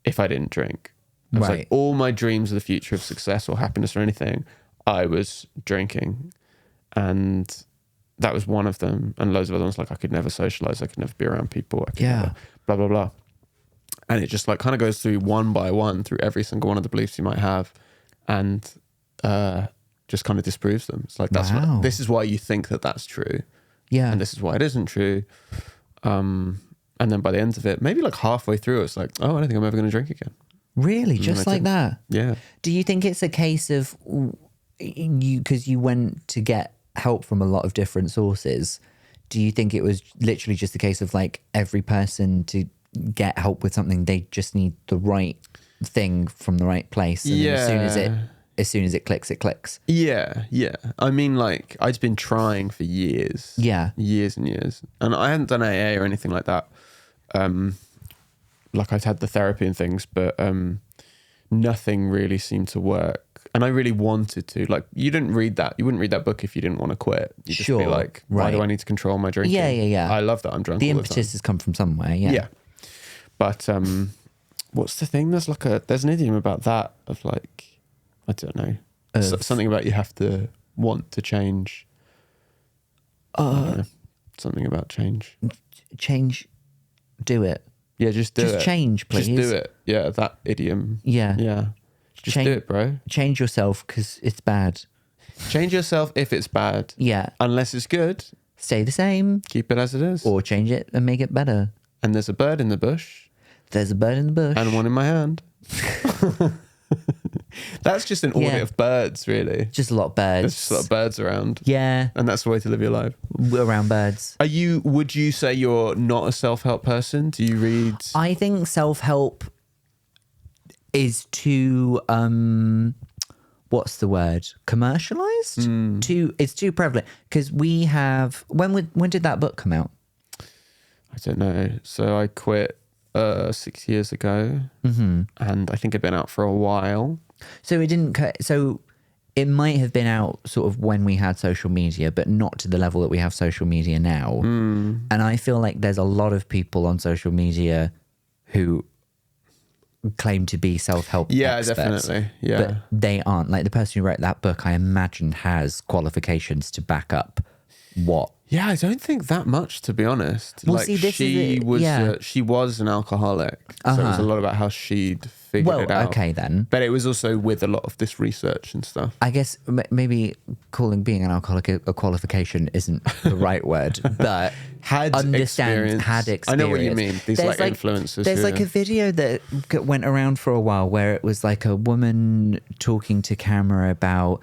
Speaker 2: if I didn't drink. I was like, all my dreams of the future of success or happiness or anything, I was drinking. And that was one of them, and loads of other ones. Like I could never socialize, I could never be around people, I could never, blah blah blah. And it just like kind of goes through one by one through every single one of the beliefs you might have, and just kind of disproves them. It's like this is why you think that that's true, and this is why it isn't true. And then by the end of it, maybe like halfway through, it's like, oh, I don't think I'm ever going to drink again.
Speaker 1: Really, just like that?
Speaker 2: Yeah.
Speaker 1: Do you think it's a case of because you went to get help from a lot of different sources? Do you think it was literally just a case of like every person to get help with something, they just need the right thing from the right place, and then as soon as it clicks?
Speaker 2: Yeah. I mean, like I'd been trying for years.
Speaker 1: Yeah.
Speaker 2: Years and years, and I hadn't done AA or anything like that. Like I'd had the therapy and things, but nothing really seemed to work. And I really wanted to. Like, you wouldn't read that book if you didn't want to quit. You'd just be like, why do I need to control my drinking?
Speaker 1: Yeah.
Speaker 2: I love that I'm drunk.
Speaker 1: The
Speaker 2: all
Speaker 1: impetus
Speaker 2: the
Speaker 1: has come from somewhere. Yeah.
Speaker 2: But what's the thing? There's an idiom about that of like, I don't know, something about you have to want to change. I don't know. Something about change.
Speaker 1: Change. Do it.
Speaker 2: Yeah, just do it.
Speaker 1: Just change, please.
Speaker 2: Just do it. Yeah, that idiom.
Speaker 1: Yeah.
Speaker 2: Just do it, bro.
Speaker 1: Change yourself because it's bad.
Speaker 2: Change yourself if it's bad.
Speaker 1: Yeah.
Speaker 2: Unless it's good.
Speaker 1: Stay the same.
Speaker 2: Keep it as it is.
Speaker 1: Or change it and make it better.
Speaker 2: And there's a bird in the bush.
Speaker 1: There's a bird in the bush.
Speaker 2: And one in my hand. That's just an audit of birds, really.
Speaker 1: Just a lot of birds.
Speaker 2: There's just a lot of birds around.
Speaker 1: Yeah.
Speaker 2: And that's the way to live your life.
Speaker 1: Around birds.
Speaker 2: Would you say you're not a self-help person? Do you read?
Speaker 1: I think self-help is too what's the word, commercialized? It's too prevalent, because we have when did that book come out?
Speaker 2: I don't know. So I quit 6 years ago, and I think it'd been out for a while.
Speaker 1: So it might have been out sort of when we had social media, but not to the level that we have social media now. And I feel like there's a lot of people on social media who claim to be self-help experts,
Speaker 2: definitely. Yeah.
Speaker 1: But they aren't. Like the person who wrote that book, I imagine, has qualifications to back up what.
Speaker 2: Yeah, I don't think that much, to be honest.
Speaker 1: Well,
Speaker 2: like
Speaker 1: see,
Speaker 2: she was an alcoholic, so it was a lot about how she'd figured it out.
Speaker 1: Okay then.
Speaker 2: But it was also with a lot of this research and stuff.
Speaker 1: I guess maybe calling being an alcoholic a qualification isn't the right word, but had experience.
Speaker 2: I know what you mean. These influencers.
Speaker 1: There's like a video that went around for a while where it was like a woman talking to camera about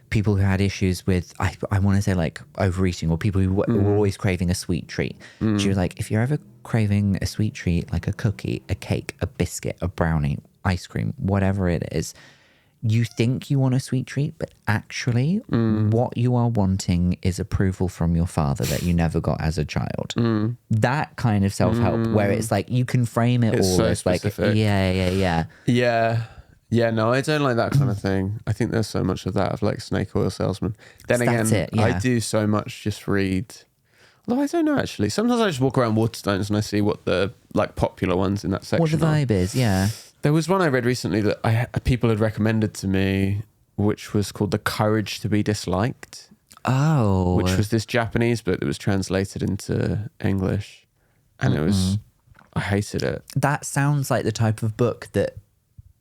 Speaker 1: people who had issues with, I want to say like overeating, or people who were always craving a sweet treat. She was like, if you're ever craving a sweet treat, like a cookie, a cake, a biscuit, a brownie, ice cream, whatever it is, you think you want a sweet treat, but actually what you are wanting is approval from your father that you never got as a child. That kind of self-help where it's like you can frame it all as
Speaker 2: specific.
Speaker 1: Like, yeah.
Speaker 2: Yeah, no, I don't like that kind of thing. I think there's so much of that, of like snake oil salesman. Then again, I do so much just read. Although I don't know, actually. Sometimes I just walk around Waterstones and I see what the like popular ones in that section
Speaker 1: what the vibe is, yeah.
Speaker 2: There was one I read recently that people had recommended to me, which was called The Courage to be Disliked.
Speaker 1: Oh.
Speaker 2: Which was this Japanese book that was translated into English. And it was, I hated it.
Speaker 1: That sounds like the type of book that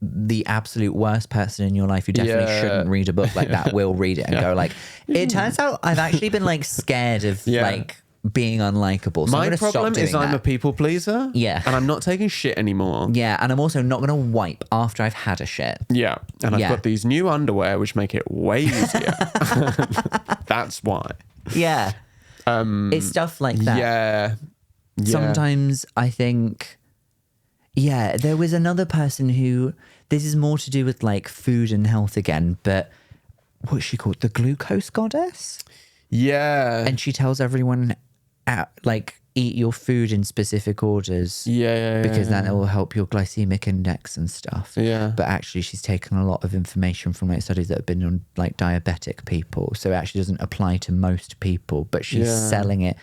Speaker 1: the absolute worst person in your life who definitely shouldn't read a book like that will read it and go like, it turns out I've actually been like scared of like being unlikable. So
Speaker 2: my problem is I'm a people pleaser.
Speaker 1: Yeah.
Speaker 2: And I'm not taking shit anymore.
Speaker 1: Yeah. And I'm also not going to wipe after I've had a shit.
Speaker 2: Yeah. And I've got these new underwear which make it way easier. That's why.
Speaker 1: Yeah. It's stuff like that.
Speaker 2: Yeah.
Speaker 1: Sometimes I think, there was another person who, this is more to do with like food and health again, but what's she called? The glucose goddess?
Speaker 2: Yeah.
Speaker 1: And she tells everyone, like, eat your food in specific orders. Because then it will help your glycemic index and stuff.
Speaker 2: Yeah.
Speaker 1: But actually she's taken a lot of information from like studies that have been on like diabetic people. So it actually doesn't apply to most people, but she's selling it.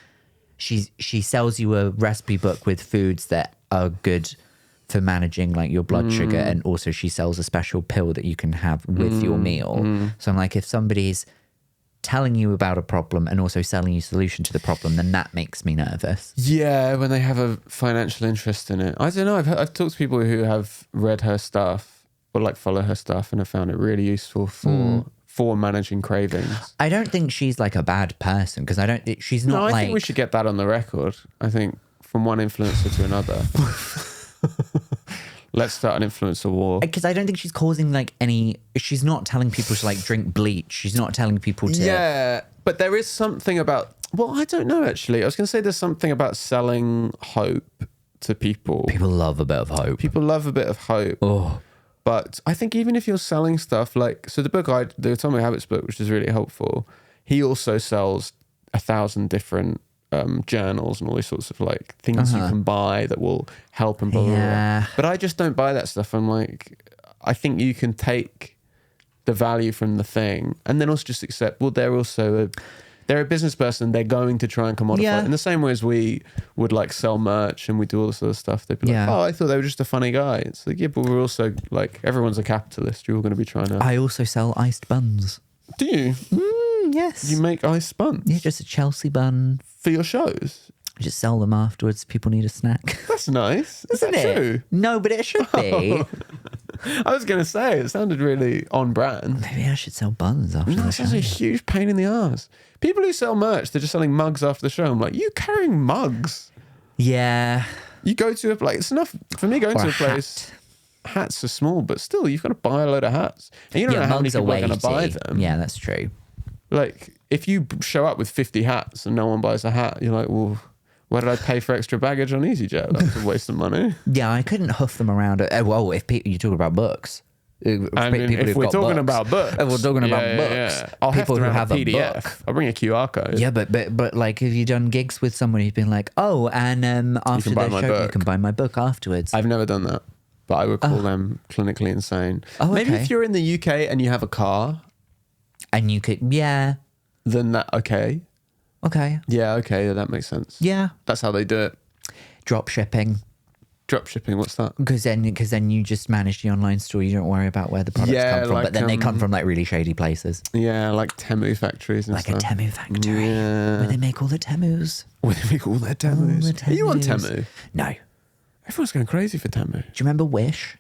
Speaker 1: She sells you a recipe book with foods that are good for managing like your blood sugar, and also she sells a special pill that you can have with your meal. So I'm like, if somebody's telling you about a problem and also selling you a solution to the problem, then that makes me nervous.
Speaker 2: Yeah, when they have a financial interest in it. I don't know. I've talked to people who have read her stuff or like follow her stuff and have found it really useful for managing cravings.
Speaker 1: I don't think she's like a bad person because she's not.
Speaker 2: No, I
Speaker 1: like,
Speaker 2: think we should get that on the record. I think from one influencer to another. Let's start an influencer war.
Speaker 1: Because I don't think she's causing like any. She's not telling people to like drink bleach. She's not telling people to.
Speaker 2: Yeah, but there is something about. Well, I don't know actually. I was going to say there's something about selling hope to people.
Speaker 1: People love a bit of hope.
Speaker 2: People love a bit of hope.
Speaker 1: Oh.
Speaker 2: But I think even if you're selling stuff like, so the book the Atomic Habits book, which is really helpful, he also sells 1,000 different journals and all these sorts of like things you can buy that will help and blah, blah, blah. But I just don't buy that stuff. I'm like, I think you can take the value from the thing and then also just accept, well, they're a business person. They're going to try and commodify it in the same way as we would like sell merch and we do all this other stuff. They'd be like, oh, I thought they were just a funny guy. It's like, yeah, but we're also like, everyone's a capitalist. You're all going to be trying to.
Speaker 1: I also sell iced buns.
Speaker 2: Do you?
Speaker 1: Yes.
Speaker 2: You make iced buns?
Speaker 1: Yeah, just a Chelsea bun.
Speaker 2: For your shows?
Speaker 1: Just sell them afterwards. People need a snack.
Speaker 2: That's nice. Is
Speaker 1: Isn't
Speaker 2: that
Speaker 1: it?
Speaker 2: true?
Speaker 1: No, but it should be.
Speaker 2: I was going to say, it sounded really on brand.
Speaker 1: Maybe I should sell buns after the
Speaker 2: That
Speaker 1: show.
Speaker 2: sounds a huge pain in the ass. People who sell merch, they're just selling mugs after the show. I'm like, you carrying mugs?
Speaker 1: Yeah.
Speaker 2: You go to a place, it's enough for me going
Speaker 1: Or
Speaker 2: to
Speaker 1: a
Speaker 2: a place.
Speaker 1: hat.
Speaker 2: Hats are small, but still, you've got to buy a load of hats. And you don't know how many
Speaker 1: mugs are
Speaker 2: people are going to buy
Speaker 1: weighty.
Speaker 2: them.
Speaker 1: Yeah, that's true.
Speaker 2: Like, if you show up with 50 hats and no one buys a hat, you're like, well, why did I pay for extra baggage on EasyJet? That's a waste of money.
Speaker 1: Yeah, I couldn't huff them around. Well, if you talk about books.
Speaker 2: I mean, if we're talking about books.
Speaker 1: If we're talking about books.
Speaker 2: Yeah. I'll
Speaker 1: people who have
Speaker 2: a
Speaker 1: a
Speaker 2: PDF.
Speaker 1: book.
Speaker 2: I'll bring a QR code.
Speaker 1: Yeah, but like, have you done gigs with someone who's been like, oh, and after
Speaker 2: buy
Speaker 1: the
Speaker 2: my
Speaker 1: show,
Speaker 2: book.
Speaker 1: you can buy my book afterwards.
Speaker 2: I've never done that, but I would call them clinically insane.
Speaker 1: Oh,
Speaker 2: Maybe
Speaker 1: okay.
Speaker 2: if you're in the UK and you have a car,
Speaker 1: And you could, then
Speaker 2: that, okay.
Speaker 1: Okay.
Speaker 2: Yeah, okay, that makes sense.
Speaker 1: Yeah.
Speaker 2: That's how they do it.
Speaker 1: Drop shipping.
Speaker 2: Drop shipping, what's that?
Speaker 1: Because then you just manage the online store. You don't worry about where the products come from.
Speaker 2: like,
Speaker 1: But then they come from like really shady places.
Speaker 2: Yeah, like Temu factories and
Speaker 1: Like
Speaker 2: stuff.
Speaker 1: a Temu factory.
Speaker 2: Yeah.
Speaker 1: Where they make all the Temus.
Speaker 2: Where they make all their Temus.
Speaker 1: All the
Speaker 2: Are you on
Speaker 1: Temus.
Speaker 2: Temu?
Speaker 1: No. Do
Speaker 2: Everyone's going crazy for Temu.
Speaker 1: you remember Wish?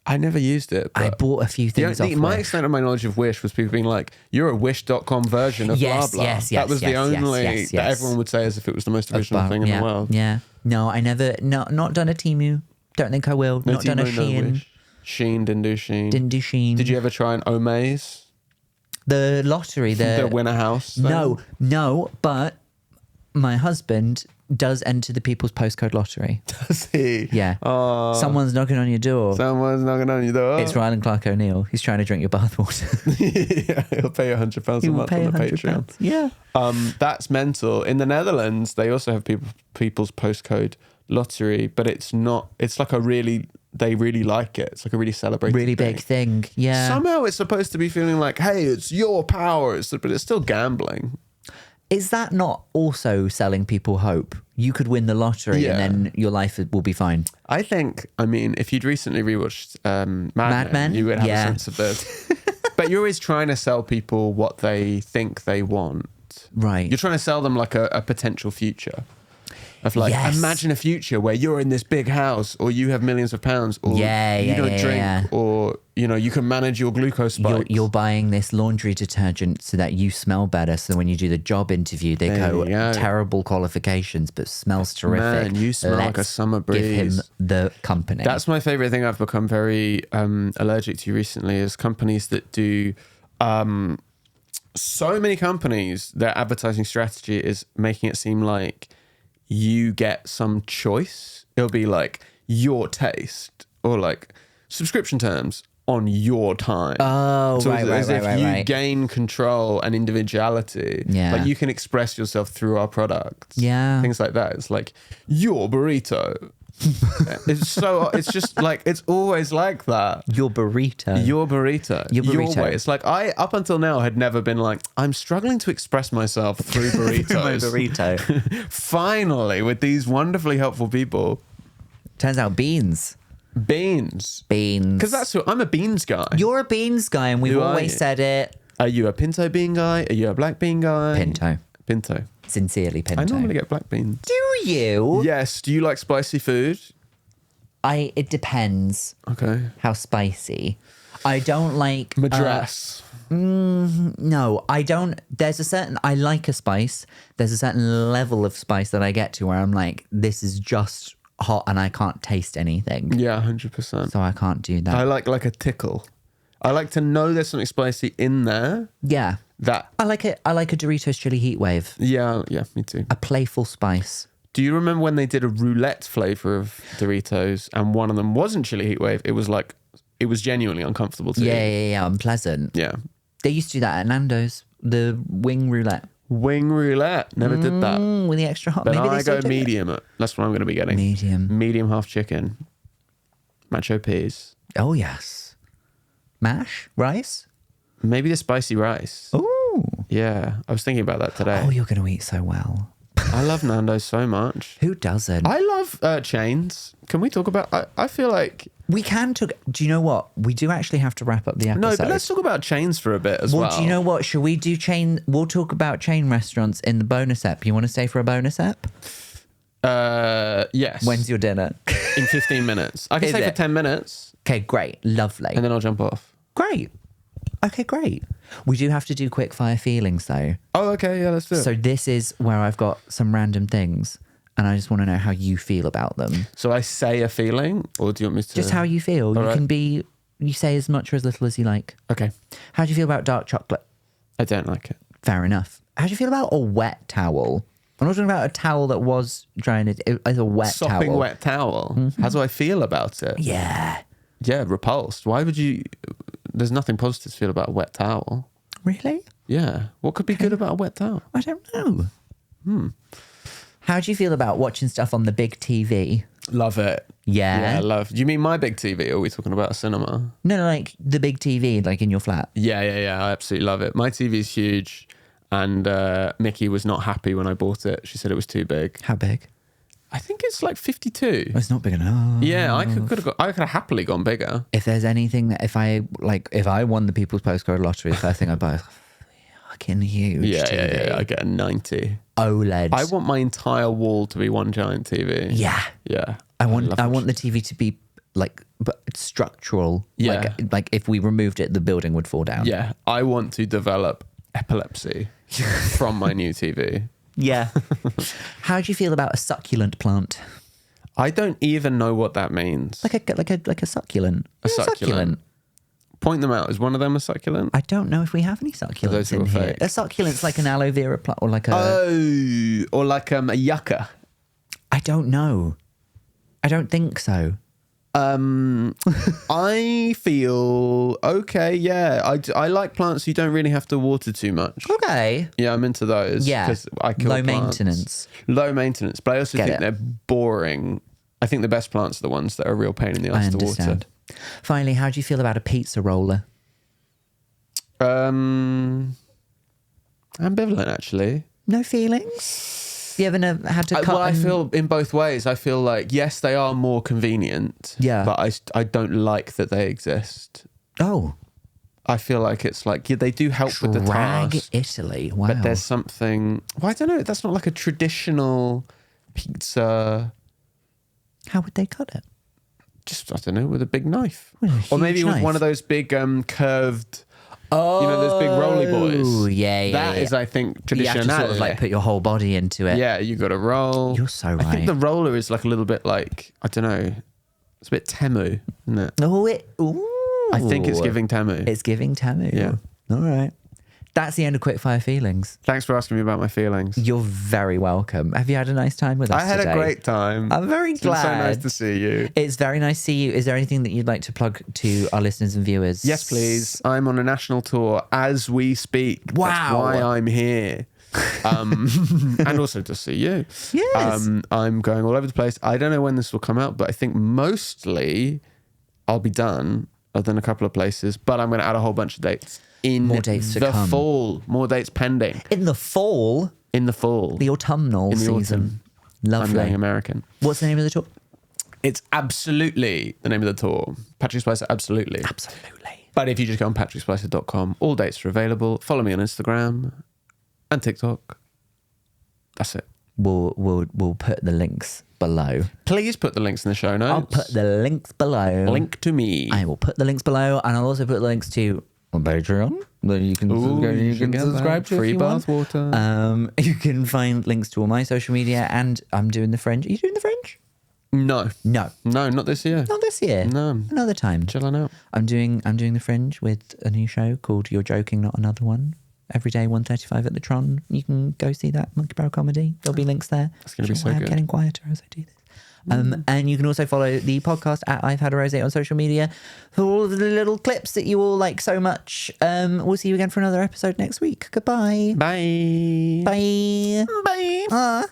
Speaker 2: I never used it.
Speaker 1: I
Speaker 2: but
Speaker 1: bought a few things off
Speaker 2: my
Speaker 1: Wish.
Speaker 2: extent of my knowledge of Wish was people being like, you're a Wish.com version of
Speaker 1: Yes,
Speaker 2: blah blah.
Speaker 1: yes,
Speaker 2: That was
Speaker 1: yes,
Speaker 2: the
Speaker 1: yes,
Speaker 2: only
Speaker 1: yes,
Speaker 2: that
Speaker 1: yes.
Speaker 2: everyone would say as if it was the most original thing in
Speaker 1: yeah,
Speaker 2: the world.
Speaker 1: Yeah. No, I never, not done a Temu. Don't think I will.
Speaker 2: No
Speaker 1: Not done a
Speaker 2: Temu, no
Speaker 1: Shein.
Speaker 2: Wish. Shein didn't do Shein.
Speaker 1: Didn't do Shein.
Speaker 2: Did you ever try an Omaze?
Speaker 1: The lottery,
Speaker 2: The winner house thing?
Speaker 1: No, but my husband does enter the People's Postcode Lottery.
Speaker 2: Does he?
Speaker 1: Yeah.
Speaker 2: Oh,
Speaker 1: Someone's knocking on your door.
Speaker 2: someone's knocking on your door.
Speaker 1: It's Ryland Clark O'Neill. He's trying to drink your bathwater.
Speaker 2: Yeah, he'll pay you £100 a
Speaker 1: He will
Speaker 2: month
Speaker 1: pay
Speaker 2: on the
Speaker 1: £100.
Speaker 2: Patreon.
Speaker 1: Yeah.
Speaker 2: That's mental. In the Netherlands, they also have People's Postcode Lottery, but it's not. It's like they really like it. It's like a really celebrated,
Speaker 1: Really big thing. Yeah.
Speaker 2: Somehow it's supposed to be feeling like, hey, it's your power. But it's still gambling.
Speaker 1: Is that not also selling people hope? You could win the lottery
Speaker 2: Yeah.
Speaker 1: and then your life will be fine.
Speaker 2: I think. I mean, if you'd recently rewatched Mad
Speaker 1: Mad Men?
Speaker 2: Men, you would have
Speaker 1: Yeah.
Speaker 2: a sense of this. But you're always trying to sell people what they think they want.
Speaker 1: Right.
Speaker 2: You're trying to sell them like a potential future. Of like,
Speaker 1: Yes.
Speaker 2: imagine a future where you're in this big house, or you have millions of pounds, or you don't drink, or you can manage your glucose spikes.
Speaker 1: You're buying this laundry detergent so that you smell better. So when you do the job interview, they go terrible qualifications, but smells terrific.
Speaker 2: Man, you smell like a summer breeze.
Speaker 1: Give him the company.
Speaker 2: That's my favorite thing. I've become very allergic to recently is companies that do. So many companies, their advertising strategy is making it seem like you get some choice. It'll be like your taste or like subscription terms on your time.
Speaker 1: Oh,
Speaker 2: so
Speaker 1: right.
Speaker 2: as if you gain control and individuality.
Speaker 1: Yeah.
Speaker 2: Like you can express yourself through our products.
Speaker 1: Yeah.
Speaker 2: Things like that. It's like your burrito. It's just like it's always like that.
Speaker 1: Your burrito.
Speaker 2: Your burrito.
Speaker 1: Your burrito.
Speaker 2: Your way. It's like I up until now had never been like I'm struggling to express myself through burritos.
Speaker 1: My burrito.
Speaker 2: Finally, with these wonderfully helpful people.
Speaker 1: Turns out beans.
Speaker 2: Beans.
Speaker 1: Because
Speaker 2: that's who I'm a beans guy.
Speaker 1: You're a beans guy, and we've always said it.
Speaker 2: Are you a pinto bean guy? Are you a black bean guy?
Speaker 1: Pinto. Sincerely pinto.
Speaker 2: I normally get black beans.
Speaker 1: Do you?
Speaker 2: Yes. Do you like spicy food?
Speaker 1: It depends.
Speaker 2: Okay.
Speaker 1: How spicy. I don't like
Speaker 2: Madras.
Speaker 1: No, I don't. I like a spice. There's a certain level of spice that I get to where I'm like, this is just hot and I can't taste anything.
Speaker 2: Yeah, 100%.
Speaker 1: So I can't do that.
Speaker 2: I like a tickle. I like to know there's something spicy in there.
Speaker 1: Yeah. I like it. I like a Doritos chili heat wave.
Speaker 2: Yeah, me too.
Speaker 1: A playful spice.
Speaker 2: Do you remember when they did a roulette flavor of Doritos and one of them wasn't chili heat wave? It was genuinely uncomfortable to eat.
Speaker 1: Yeah, unpleasant.
Speaker 2: Yeah.
Speaker 1: They used to do that at Nando's, the wing roulette.
Speaker 2: Wing roulette. Never did that.
Speaker 1: With the extra hot.
Speaker 2: But
Speaker 1: Maybe
Speaker 2: I
Speaker 1: they
Speaker 2: go medium. That's what I'm going to be getting. Medium half chicken. Macho peas.
Speaker 1: Oh, yes. Mash? Rice?
Speaker 2: Maybe the spicy rice.
Speaker 1: Ooh.
Speaker 2: Yeah. I was thinking about that today.
Speaker 1: Oh, you're going to eat so well.
Speaker 2: I love Nando's so much.
Speaker 1: Who doesn't?
Speaker 2: I love chains. Can we talk about... I feel like...
Speaker 1: We can talk... Do you know what? We do actually have to wrap up the episode.
Speaker 2: No, but let's talk about chains for a bit as well.
Speaker 1: Do you know what? Should we do chain... We'll talk about chain restaurants in the bonus ep. You want to stay for a bonus ep?
Speaker 2: Yes.
Speaker 1: When's your dinner?
Speaker 2: In 15 minutes. I can stay for 10 minutes.
Speaker 1: Okay, great. Lovely.
Speaker 2: And then I'll jump off.
Speaker 1: Great. Okay, great. We do have to do quick fire feelings though.
Speaker 2: Oh, okay. Yeah, let's do it.
Speaker 1: So this is where I've got some random things and I just want to know how you feel about them.
Speaker 2: So I say a feeling or do you want me to...
Speaker 1: Just how you feel.
Speaker 2: All
Speaker 1: right. You say as much or as little as you like.
Speaker 2: Okay.
Speaker 1: How do you feel about dark chocolate?
Speaker 2: I don't like it.
Speaker 1: Fair enough. How do you feel about a wet towel? I'm not talking about a towel that was drying. It's a wet towel.
Speaker 2: Sopping wet towel. Mm-hmm. How do I feel about it?
Speaker 1: Yeah.
Speaker 2: Yeah, repulsed. Why would you... There's nothing positive to feel about a wet towel.
Speaker 1: Really?
Speaker 2: Yeah. What could be good about a wet towel?
Speaker 1: I don't know. How do you feel about watching stuff on the big TV?
Speaker 2: Love it.
Speaker 1: Yeah.
Speaker 2: Yeah, love. Do you mean my big TV or are we talking about a cinema?
Speaker 1: No, like the big TV, like in your flat.
Speaker 2: Yeah. I absolutely love it. My TV's huge and Mickey was not happy when I bought it. She said it was too big.
Speaker 1: How big?
Speaker 2: I think it's like 52.
Speaker 1: It's not big enough.
Speaker 2: Yeah, I could have happily gone bigger.
Speaker 1: If there's anything that if I won the People's Postcode Lottery, the first thing I'd buy is fucking huge TV.
Speaker 2: Yeah. I get a 90
Speaker 1: OLED.
Speaker 2: I want my entire wall to be one giant TV.
Speaker 1: Yeah.
Speaker 2: Yeah.
Speaker 1: I want the TV to be but structural.
Speaker 2: Yeah.
Speaker 1: Like if we removed it, the building would fall down.
Speaker 2: Yeah. I want to develop epilepsy from my new TV.
Speaker 1: Yeah. How do you feel about a succulent plant?
Speaker 2: I don't even know what that means.
Speaker 1: Like a succulent.
Speaker 2: A succulent. Point them out. Is one of them a succulent?
Speaker 1: I don't know if we have any succulents in here.
Speaker 2: Fake.
Speaker 1: A succulent's like an aloe vera plant or like a...
Speaker 2: Oh, or like a yucca.
Speaker 1: I don't know. I don't think so.
Speaker 2: I feel okay. Yeah, I like plants you don't really have to water too much.
Speaker 1: Okay.
Speaker 2: Yeah, I'm into those.
Speaker 1: Yeah.
Speaker 2: Because I kill
Speaker 1: Low
Speaker 2: plants.
Speaker 1: maintenance.
Speaker 2: Low maintenance, but I also think they're boring. I think the best plants are the ones that are a real pain in the ass to water.
Speaker 1: Finally, how do you feel about a pizza roller?
Speaker 2: Ambivalent, actually.
Speaker 1: No feelings? You ever had to cut?
Speaker 2: Well, I feel in both ways. I feel like, yes, they are more convenient.
Speaker 1: Yeah.
Speaker 2: But I don't like that they exist.
Speaker 1: Oh.
Speaker 2: I feel like it's like, yeah, they do help with the task.
Speaker 1: Italy. Wow.
Speaker 2: But there's something... Well, I don't know. That's not like a traditional pizza.
Speaker 1: How would they cut it?
Speaker 2: Just, I don't know, with a big knife.
Speaker 1: With a
Speaker 2: Or maybe
Speaker 1: huge
Speaker 2: with
Speaker 1: knife.
Speaker 2: one of those big curved, those big roly boys.
Speaker 1: Oh, yeah.
Speaker 2: That is, I think,
Speaker 1: You
Speaker 2: traditional.
Speaker 1: have to sort of like put your whole body into it.
Speaker 2: Yeah, you got to roll.
Speaker 1: You're so
Speaker 2: I
Speaker 1: right.
Speaker 2: think the roller is like a little bit like, I don't know, it's a bit Temu, isn't it? I think it's giving Temu.
Speaker 1: It's giving Tamu.
Speaker 2: Yeah.
Speaker 1: All right. That's the end of Quickfire Feelings.
Speaker 2: Thanks for asking me about my feelings.
Speaker 1: You're very welcome. Have you had a nice time with us
Speaker 2: I had
Speaker 1: today?
Speaker 2: a great time.
Speaker 1: I'm very
Speaker 2: It's been
Speaker 1: glad.
Speaker 2: so nice to see you.
Speaker 1: It's very nice to see you. Is there anything that you'd like to plug to our listeners and viewers?
Speaker 2: Yes, please. I'm on a national tour as we speak.
Speaker 1: Wow.
Speaker 2: That's why I'm here. And also to see you.
Speaker 1: Yes.
Speaker 2: I'm going all over the place. I don't know when this will come out, but I think mostly I'll be done, other than a couple of places. But I'm going to add a whole bunch of dates in
Speaker 1: More dates to
Speaker 2: the
Speaker 1: come.
Speaker 2: fall. More dates pending.
Speaker 1: In the fall,
Speaker 2: In the fall.
Speaker 1: the autumnal
Speaker 2: In the
Speaker 1: season.
Speaker 2: autumn. I'm
Speaker 1: Lovely.
Speaker 2: going American.
Speaker 1: What's the name of the tour?
Speaker 2: It's absolutely the name of the tour. Patrick Spicer, absolutely.
Speaker 1: Absolutely.
Speaker 2: But if you just go on patrickspicer.com, all dates are available. Follow me on Instagram and TikTok. That's it.
Speaker 1: We'll put the links below.
Speaker 2: Please put the links in the show notes.
Speaker 1: I'll put the links below.
Speaker 2: Link to me.
Speaker 1: I will put the links below, and I'll also put the links to my Patreon that you can, you can
Speaker 2: get
Speaker 1: subscribe
Speaker 2: that.
Speaker 1: to
Speaker 2: Free
Speaker 1: if you want.
Speaker 2: bath water.
Speaker 1: You can find links to all my social media, and I'm doing the Fringe. Are you doing the Fringe?
Speaker 2: No,
Speaker 1: No,
Speaker 2: not this year.
Speaker 1: not this year.
Speaker 2: No.
Speaker 1: Another time.
Speaker 2: Chilling out.
Speaker 1: I'm doing the Fringe with a new show called You're Joking, Not Another One. Every day, 1:35 at the Tron. You can go see that Monkey Barrel Comedy. There'll be links there.
Speaker 2: That's gonna be so
Speaker 1: I'm
Speaker 2: good.
Speaker 1: getting quieter as I do this. And you can also follow the podcast at I've Had a Rosé on social media for all of the little clips that you all like so much. We'll see you again for another episode next week. Goodbye.
Speaker 2: Bye.
Speaker 1: Bye.
Speaker 2: Bye.